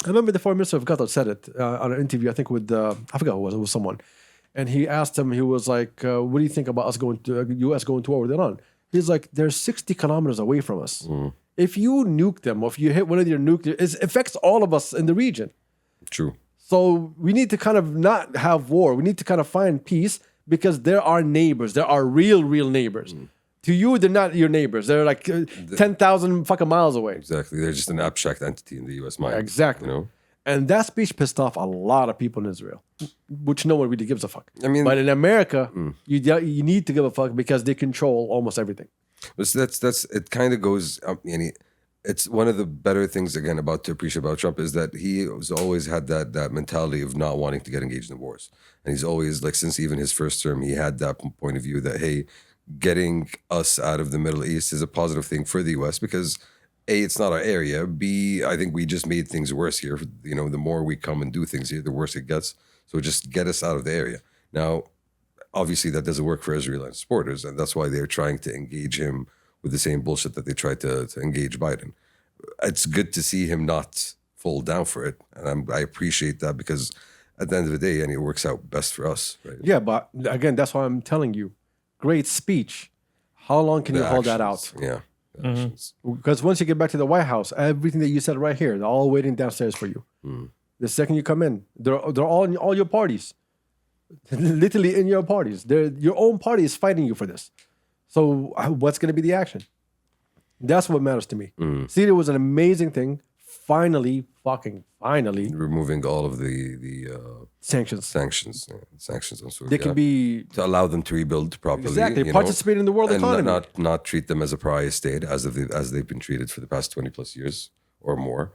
I remember the foreign minister of Qatar said it on an interview, I think with, I forgot who it was someone. And he asked him, he was like, what do you think about us U.S. going to war with Iran? He's like, they're 60 kilometers away from us. If you nuke them, or if you hit one of your nuclear, it affects all of us in the region. True. So we need to kind of not have war. We need to kind of find peace because they're our neighbors. They're our real neighbors. To you, they're not your neighbors. They're like 10,000 fucking miles away. Exactly. They're just an abstract entity in the U.S. mind. Exactly. You know? And that speech pissed off a lot of people in Israel, which no one really gives a fuck. I mean, but in America, you need to give a fuck because they control almost everything. That's it. Kind of goes. it's one of the better things again about to appreciate about Trump is that he has always had that mentality of not wanting to get engaged in wars, and he's always like since even his first term he had that point of view that hey, getting us out of the Middle East is a positive thing for the U.S. because A, it's not our area. B, I think we just made things worse here. You know, the more we come and do things here, the worse it gets. So just get us out of the area. Now, obviously that doesn't work for Israeli supporters, and that's why they're trying to engage him with the same bullshit that they tried to engage Biden. It's good to see him not fall down for it, and I appreciate that because at the end of the day, and it works out best for us. Right? Yeah, but again, that's why I'm telling you. Great speech. How long can you hold that out? Yeah. Because once you get back to the White House, everything that you said right here, they're all waiting downstairs for you. The second you come in, they're all in all your parties. Literally in your parties. Your own party is fighting you for this. So what's going to be the action? That's what matters to me. Syria was an amazing thing. Finally removing all of the sanctions on Syria. They can be to allow them to rebuild properly. Exactly, participate in the world economy, not treat them as a pariah state as they've been treated for the past 20 plus years or more.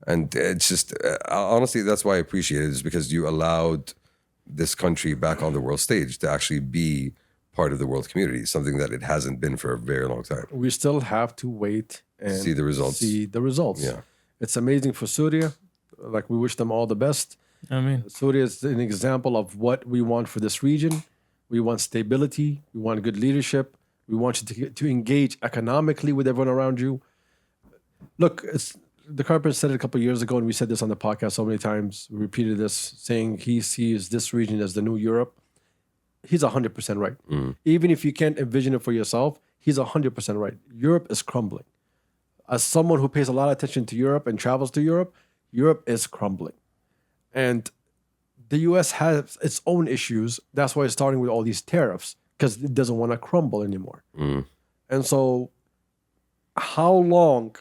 And it's just honestly, that's why I appreciate it, is because you allowed this country back on the world stage to actually be part of the world community, something that it hasn't been for a very long time. We still have to wait and see the results. Yeah. It's amazing for Syria. Like, we wish them all the best. I mean, Syria is an example of what we want for this region. We want stability. We want good leadership. We want you to engage economically with everyone around you. Look, the carpenter said it a couple of years ago, and we said this on the podcast so many times. We repeated this, saying he sees this region as the new Europe. He's 100% right. Even if you can't envision it for yourself, he's 100% right. Europe is crumbling. As someone who pays a lot of attention to Europe and travels to Europe, Europe is crumbling. And the U.S. has its own issues. That's why it's starting with all these tariffs, because it doesn't want to crumble anymore. And so how long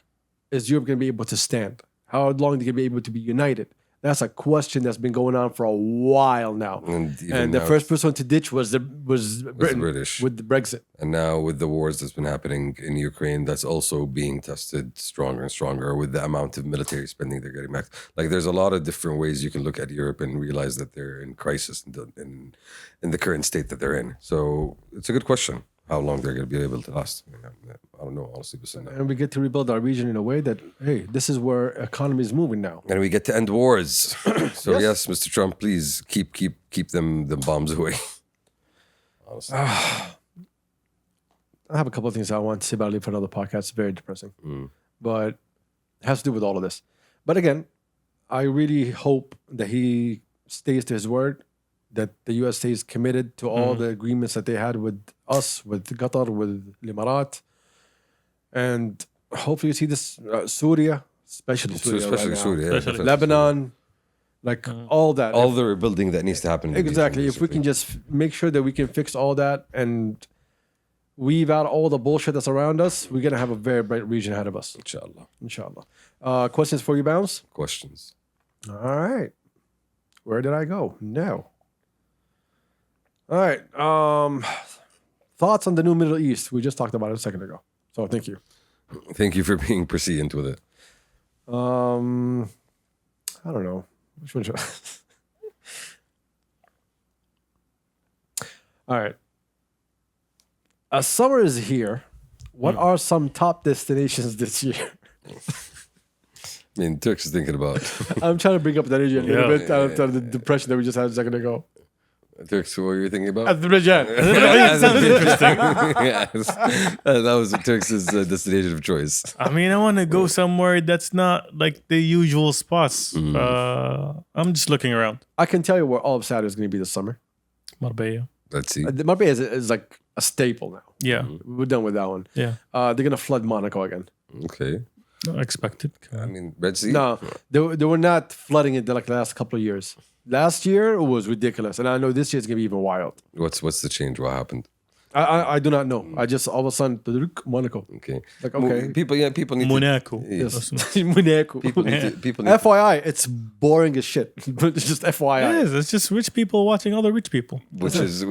is Europe going to be able to stand? How long are they going to be able to be united? That's a question that's been going on for a while now. And the first person to ditch was Britain, the British with the Brexit. And now with the wars that's been happening in Ukraine, that's also being tested stronger and stronger with the amount of military spending they're getting back. Like, there's a lot of different ways you can look at Europe and realize that they're in crisis in the current state that they're in. So it's a good question, how long they're going to be able to last. I don't know, honestly. And we get to rebuild our region in a way that, hey, this is where economy is moving now. And we get to end wars. So yes, Mr. Trump, please keep them bombs away. Honestly. I have a couple of things I want to say, but I'll leave for another podcast. It's very depressing. But it has to do with all of this. But again, I really hope that he stays to his word, that the U.S. stays committed to all the agreements that they had with us, with Qatar, with Emirat. And hopefully you see this, Syria, especially Syria, Lebanon, like all that. All the rebuilding that needs to happen. Exactly. If we can just make sure that we can fix all that and weave out all the bullshit that's around us, we're going to have a very bright region ahead of us. Inshallah. Questions for you, Bounce? Questions. All right. Where did I go? No. All right. Thoughts on the new Middle East? We just talked about it a second ago. So thank you. Thank you for being prescient with it. I don't know. Which one should I? All right. As summer is here, what are some top destinations this year? I mean, Turks is thinking about. I'm trying to bring up the energy a little bit out of the depression that we just had a second ago. Turks, what were you thinking about? Azerbaijan. Sounds interesting. Yes. That was Turks' destination of choice. I mean, I want to go somewhere that's not like the usual spots. I'm just looking around. I can tell you where all of Saturday is going to be this summer. Marbella. Let's see. Marbella is like a staple now. Yeah. We're done with that one. Yeah. They're going to flood Monaco again. Okay. Not expected. I mean, Red Sea? No, they were not flooding it like the last couple of years. Last year it was ridiculous, and I know this year it's gonna be even wild. What's the change? What happened? I do not know. I just all of a sudden Monaco. Okay. Like okay. People need Monaco. Yes. Monaco. People need to, FYI, it's boring as shit. But it's just FYI. It is. It's just rich people watching other rich people. which is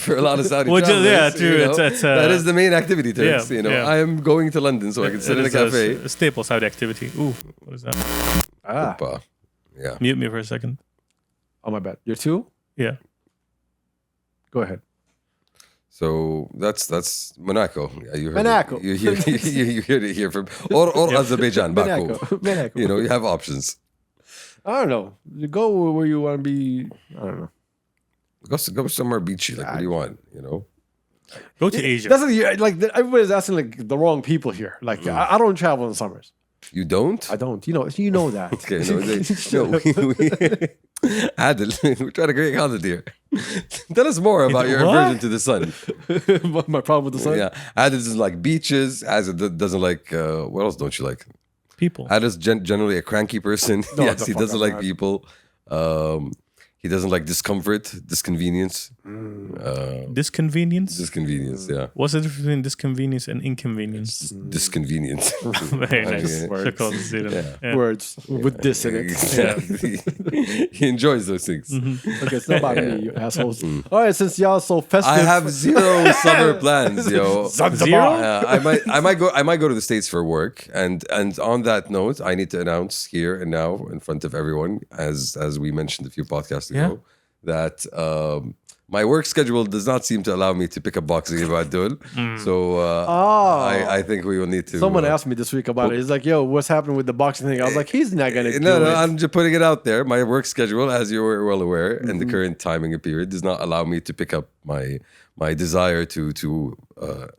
for a lot of Saudi Which is- travelers, yeah, true. you know, It's, that is the main activity, Turks. yeah, You know, yeah. I am going to London so I can sit in a It is cafe. a staple Saudi activity. Ooh, what is that? Opa. Yeah. Mute me for a second. Oh my bad. You're two? Yeah. Go ahead. So that's Monaco. Yeah, you heard Monaco. It. You heard it here from or Azerbaijan, Baku. Monaco. You know, you have options. I don't know. You go where you want to be. I don't know. Go somewhere beachy. Like, what do you want? You know. Go to Asia. That's like everybody's asking like the wrong people here. Like I don't travel in summers. You don't? I don't. You know that. Okay, no. Adil, we're trying to create content here. Tell us more about your What? aversion to the sun. My problem with the sun. Yeah, Adil doesn't like beaches. Adil doesn't like. What else don't you like? People. Adil's generally a cranky person. No, Yes, the he fuck doesn't I'm like not. people. He doesn't like discomfort, disconvenience. Disconvenience. Disconvenience, yeah. What's the difference between disconvenience and inconvenience? Disconvenience. Very nice. Yeah. Shukran jazilan. Yeah. Words with this in it. Exactly. He enjoys those things. Okay, it's not about me, you assholes. All right, since y'all so festive. I have zero summer plans, yo. Zero? I might go to the States for work, and on that note, I need to announce here and now in front of everyone, as we mentioned a few podcasts ago, that my work schedule does not seem to allow me to pick up boxing about Dul. So I think we will need to. Someone asked me this week about it. He's like, "Yo, what's happening with the boxing thing?" I was like, "He's not gonna do No, it." I'm just putting it out there. My work schedule, as you're well aware, and the current timing period does not allow me to pick up my desire to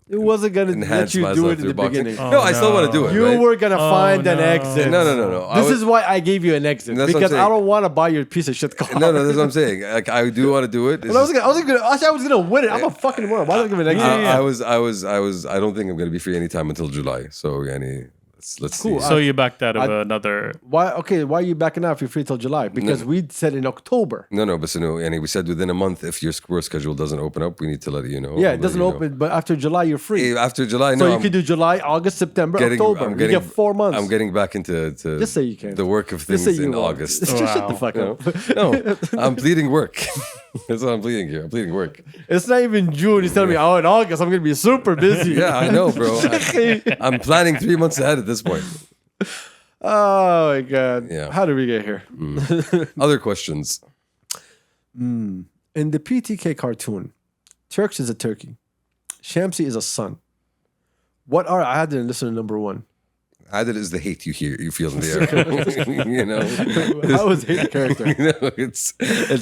It wasn't gonna enhance let you do myself it in through the boxing. beginning. No, I still want to do it. You right? were gonna find an no. exit. No. This is why I gave you an exit, That's what I'm because I saying. don't want to buy your piece of shit car. No, that's what I'm saying. Like, I do want to do it. It's But I was gonna win it. I'm a fucking winner. Why did I give an exit? I don't think I'm going to be free anytime until July. So, yani, let's Cool. see. So you backed out of another. Why? Okay, why are you backing out if you're free till July? Because we said in October. No, but so no, yani, we said within a month, if your work schedule doesn't open up, we need to let you know. Yeah, I'll it let doesn't you know. open, but after July you're free. After July, So no. you could do July, August, September, October. You get 4 months. I'm getting back into Just say you can. the work of Just things say you in won't. August. Just shut the Wow. fuck up. No, I'm pleading work. That's what I'm pleading here. I'm pleading work. It's not even June. He's telling me, oh, in August I'm gonna be super busy. Yeah, I know, bro. I'm planning 3 months ahead at this point. Oh my god. Yeah. How did we get here? Other questions? In the PTK cartoon, Turks is a turkey. Shamsi is a sun. What are I didn't listen to number one. Adil is the hate you feel in the air. You know, How is hate a character? you know, it's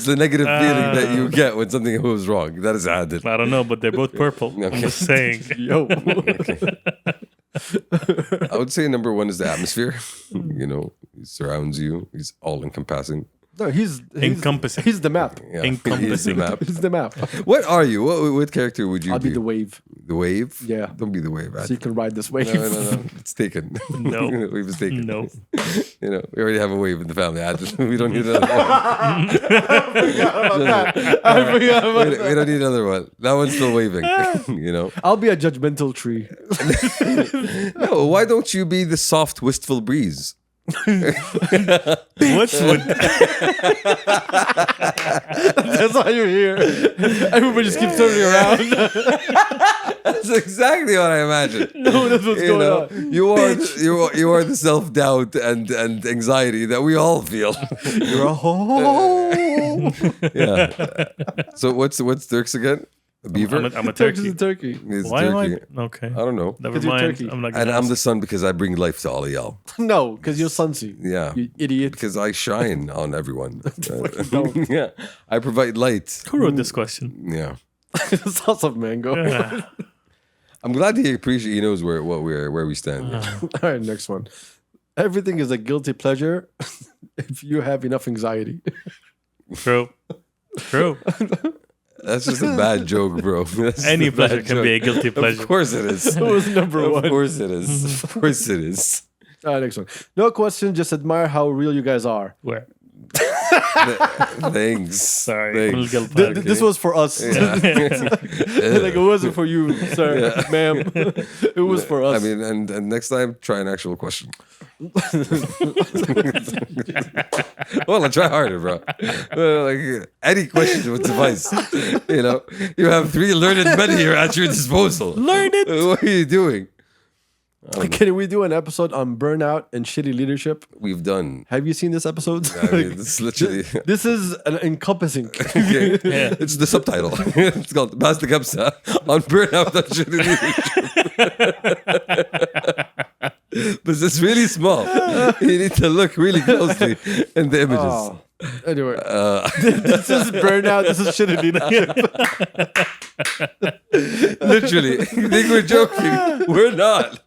the negative feeling that you get when something goes wrong. That is Adil. I don't know, but they're both purple. I'm Okay. just saying. Yo. I would say number one is the atmosphere. You know, he surrounds you. He's all encompassing. No, he's Encompassing. He's the map. Yeah, Encompassing. he is the map. He's the map. What are you? What character would you I'll be? be the wave, The wave? Yeah. Don't be the wave. so you can ride this wave. No. It's taken. No. Wave is taken. No. You know, we already have a wave in the family. We don't need another one. I forgot about that. We don't need another one. That one's still waving. You know. I'll be a judgmental tree. No, why don't you be the soft, wistful breeze? What's with That's why you're here. Everybody just keeps turning around. That's exactly what I imagined. No, that's what's You going know, on. you are the self doubt and anxiety that we all feel. You're a home. Yeah. So what's Turks again? A beaver? I'm a Turkey is turkey. a turkey. It's Why am I? turkey. Okay. I don't know. Never 'Cause you're mind. turkey. I'm not gonna And I'm ask. the sun because I bring life to all of y'all. No, because you're suncy. Yeah. You idiot. Because I shine on everyone. No. Yeah. I provide light. Who wrote this question? Yeah. Sauce of mango. Yeah. I'm glad he knows where we stand. All right, next one. Everything is a guilty pleasure if you have enough anxiety. True. True. That's just a bad joke, bro. That's Any just a pleasure bad can be a joke. guilty pleasure. Of course it is. That was number Of one. course it is. Of course it is. All right, next one. No question, just admire how real you guys are. Where? Thanks. Sorry. Thanks. This was for us. Yeah. Like it wasn't for you, sir, ma'am. It was for us. I mean, and next time, try an actual question. Well, I try harder, bro. Like any question would suffice. You know, you have 3 learned men here at your disposal. Learn it. What are you doing? Can we do an episode on burnout and shitty leadership? We've done. Have you seen this episode? I mean, this is literally. This is an encompassing. Okay. Yeah. It's the subtitle. It's called Master Kabsa on burnout and shitty leadership. But it's really small. You need to look really closely in the images. Oh. Anyway, this is burnout. This is shitty leadership. Literally, you think we're joking? We're not.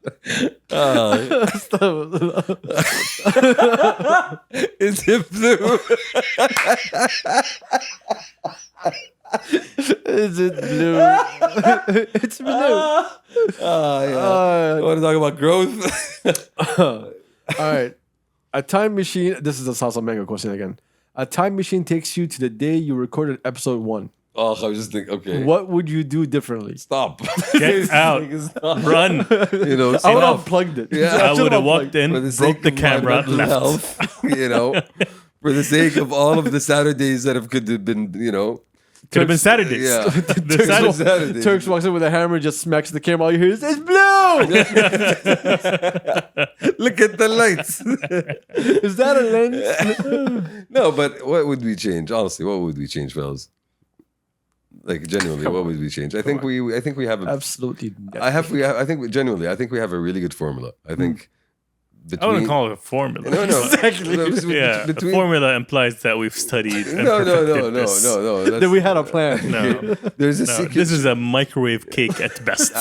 Is it blue? Is it blue? It's blue. Yeah. Want to talk about growth? All right. A time machine. This is a salsa mango question again. A time machine takes you to the day you recorded episode 1. Oh, I was just thinking, okay. What would you do differently? Stop. Get out. Run. You know, I would have stop. unplugged it. Yeah. I should've would have unplugged. walked in, For the broke sake the of my camera, mental left. health, you know, for the sake of all of the Saturdays that could have been, you know. Could have been Saturdays. Yeah. The Saturdays. Saturdays. Turks walks in with a hammer, just smacks the camera. All you hear is, it's blue! Look at the lights. Is that a lens? No, but what would we change? Honestly, what would we change, fellas? Like genuinely, what would we change? I think we have a. Absolutely. I think genuinely, I think we have a really good formula. I think. I wouldn't call it a formula. No, Exactly. Yeah, a formula implies that we've studied. And No. perfected this. That we had a plan. No, There's a no, secret. this is a microwave cake at best.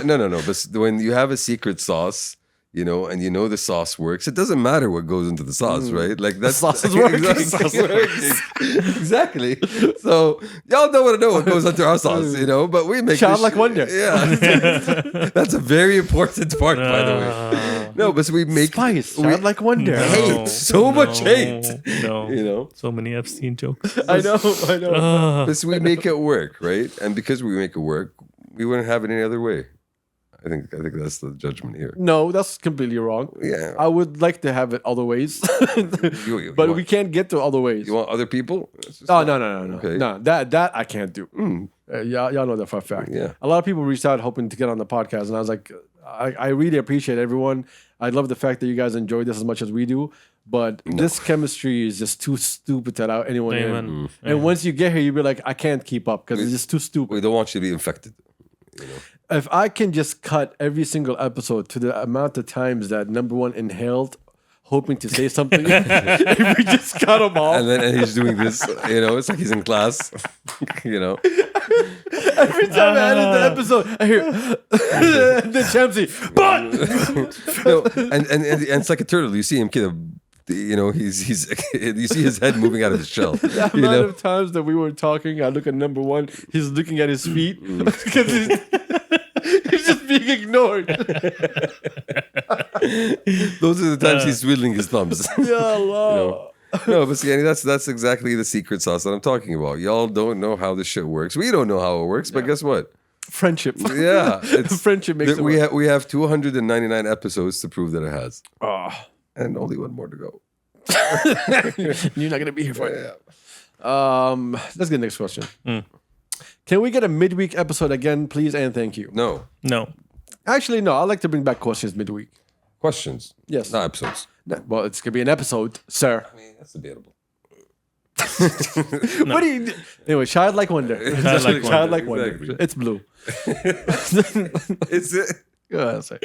No. But when you have a secret sauce, you know, and you know the sauce works, it doesn't matter what goes into the sauce, right? Like that's sauce is working. Exactly. So y'all don't want to know what goes into our sauce, you know, but we make Childlike wonder. Yeah, that's a very important part, by the way. No, but so we make Spice. Childlike wonder. hate, so much hate. No, You know, so many Epstein jokes. I know. but so we make it work, right? And because we make it work, we wouldn't have it any other way. I think that's the judgment here. No, that's completely wrong. Yeah. I would like to have it other ways, You but want- we can't get to other ways. You want other people? It's just Oh not- no! Okay. No, that I can't do. Y'all know that for a fact. Yeah. A lot of people reached out hoping to get on the podcast, and I was like, I really appreciate everyone. I love the fact that you guys enjoy this as much as we do, but this chemistry is just too stupid to allow anyone in. Amen. And once you get here, you'll be like, I can't keep up because it's just too stupid. We don't want you to be infected. You know? If I can just cut every single episode to the amount of times that number one inhaled, hoping to say something, if we just cut them all. And he's doing this, you know, it's like he's in class, you know. Every time I edit the episode, I hear the Chamsy, but No, and it's like a turtle. You see him kind of, you know, he's you see his head moving out of his shell. the You amount know? of times that we were talking, I look at number one, he's looking at his feet because he's just being ignored. Those are the times he's twiddling his thumbs. Ya Allah. know? No, but see, that's exactly the secret sauce that I'm talking about. Y'all don't know how this shit works. We don't know how it works, but guess what? Friendship. Yeah, Friendship makes it we work. we have 299 episodes to prove that it has, Oh, and only one more to go. you're not gonna be here for it. Let's get the next question. Can we get a midweek episode again, please, and thank you? No No. Actually, no. I'd like to bring back questions midweek. questions. Yes. Not episodes. No, well, it's gonna be an episode, sir. I mean, that's debatable. What do you? Anyway, childlike wonder. Childlike Childlike wonder, wonder. exactly. It's blue. Is it? Yeah, that's it.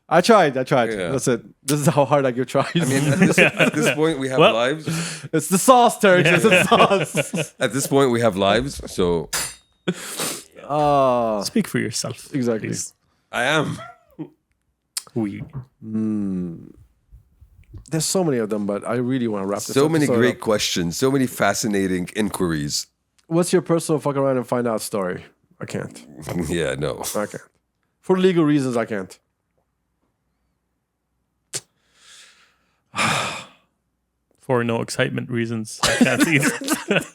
I tried. Yeah. That's it. This is how hard I give tries. I mean, at this point, we have Well- lives. it's the sauce, Turks. It's the sauce. At this point, we have lives. So Speak for yourself. Exactly. please. I am. We. There's so many of them, but I really want to wrap this So many episode great up. questions. So many fascinating inquiries. What's your personal fuck around and find out story? I can't. Yeah, no. I can't. For legal reasons, I can't. For no excitement reasons, I can't see it.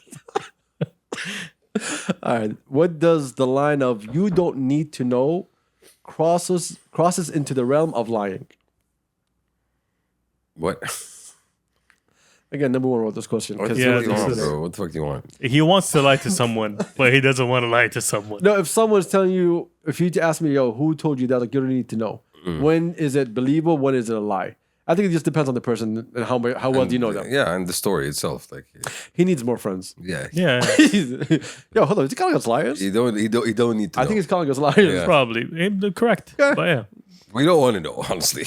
All right. What does the line of "you don't need to know" crosses into the realm of lying? What? Again, number one wrote this question. What 'cause the it fuck was do you want, yesterday. bro? What the fuck do you want? He wants to lie to someone, but he doesn't want to lie to someone. No, if someone's telling you, if you ask me, yo, who told you that? Like, you don't need to know. When is it believable? When is it a lie? I think it just depends on the person and how well do you know them. Yeah, and the story itself. Like, He needs more friends. yeah. Yeah, Yo, hold on. Is he calling us liars? You don't need to know. I think he's calling us liars. Yeah. probably. Correct. Yeah. But yeah. We don't want to know, honestly.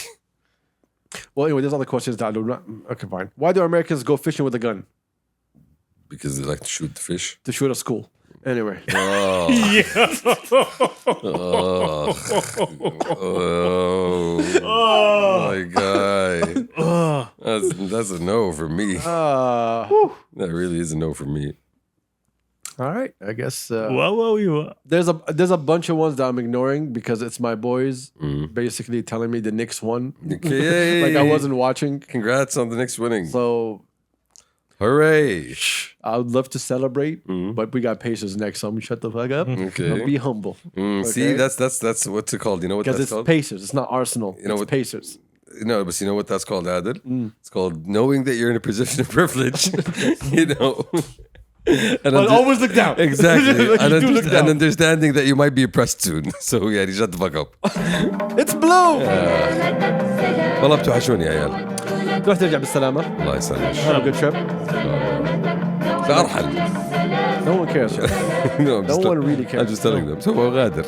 Well, anyway, there's other questions that I do not. Okay, fine. Why do Americans go fishing with a gun? Because they like to shoot the fish. To shoot a school. Anyway. Oh, my God. That's a no for me. That really is a no for me. All right. I guess Whoa. there's a bunch of ones that I'm ignoring because it's my boys basically telling me the Knicks won. Okay. Like I wasn't watching. Congrats on the Knicks winning. So Hooray. I would love to celebrate, but we got Pacers next, so I'm gonna shut the fuck up. Okay. And be humble. See, that's what's it called? You know what Because that's it's called? Pacers, it's not Arsenal. You know it's what- Pacers. No, but you know what that's called, Adil? It's called knowing that you're in a position of privilege. You know. But always look down. Exactly. Like you do look and down. understanding that you might be oppressed soon. So yeah, shut the fuck up. It's blue. والله بتوحشوني يا عيال. تروح ترجع بالسلامة. الله يسلمك. Have a good trip. سأرحل. No one cares. No, No one really cares. I'm just telling them. So غادر.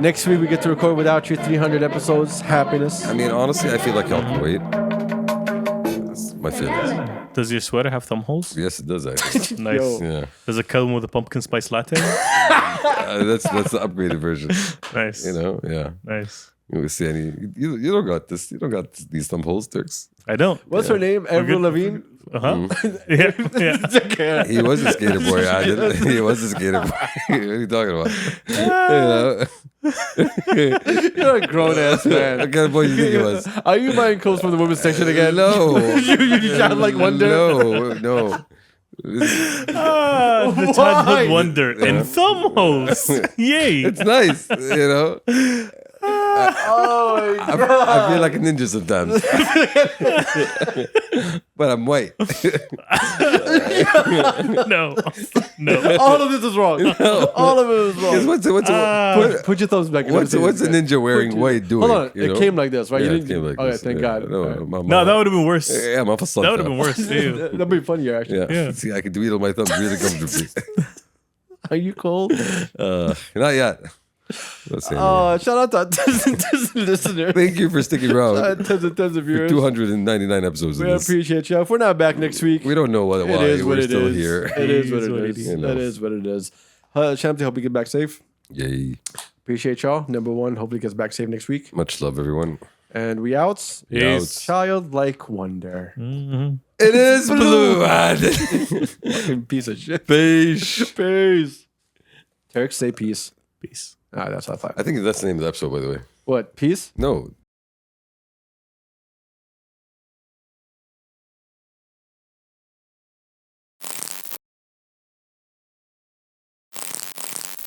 Next week we get to record without you 300 episodes. Happiness. I mean, honestly, I feel like y'all can wait. That's my feelings. Does your sweater have thumb holes? Yes, it does actually. Nice. Yo. Yeah. Does it come with a pumpkin spice latte? That's the upgraded version. Nice. You know, yeah. Nice. You will see any. You don't got this. You don't got these thumb holes, Turks. I don't. What's her name? Avril Lavigne? Uh-huh. Yeah. He was a skater boy. I did. He was a skater boy. What are you talking about? You know, You're a grown ass man. what kind of boy do you think he was? Are you buying clothes from the women's section again? No. you shot like Wonder. No. The Why? childhood wonder and thumb holes. Yay. It's nice, you know. Oh my God. I feel like a ninja sometimes, but I'm white. No. All of this is wrong. All of it is wrong. Put your thumbs back. What's a ninja wearing white doing? Hold on. you It know? came like this, right? Yeah, You it came like okay, this. thank Yeah. God. No, All right. No, that would have been worse. Yeah, ما فصلتها. That would have been worse too. That'd be funnier, actually. Yeah. Yeah. See, I can wheedle my thumbs really comfortably. Are you cold? Not yet. Let's see. Shout out to this listener. Thank you for sticking around. Tons and tons of viewers. 299 episodes of We this. appreciate you. If we're not back next week, We don't know why it is what we're it still is. here. It is what it what it is. is. You know. It is what it is. Shamsi, hope you get back safe. Yay. Appreciate y'all. Number one, hopefully gets back safe next week. Much love, everyone. And we out. Peace. Childlike wonder. It is blue. Fucking piece of shit. Peace. Peace. Turks say peace. Peace. That's what I thought. I think that's the name of the episode, by the way. What? Peace? No,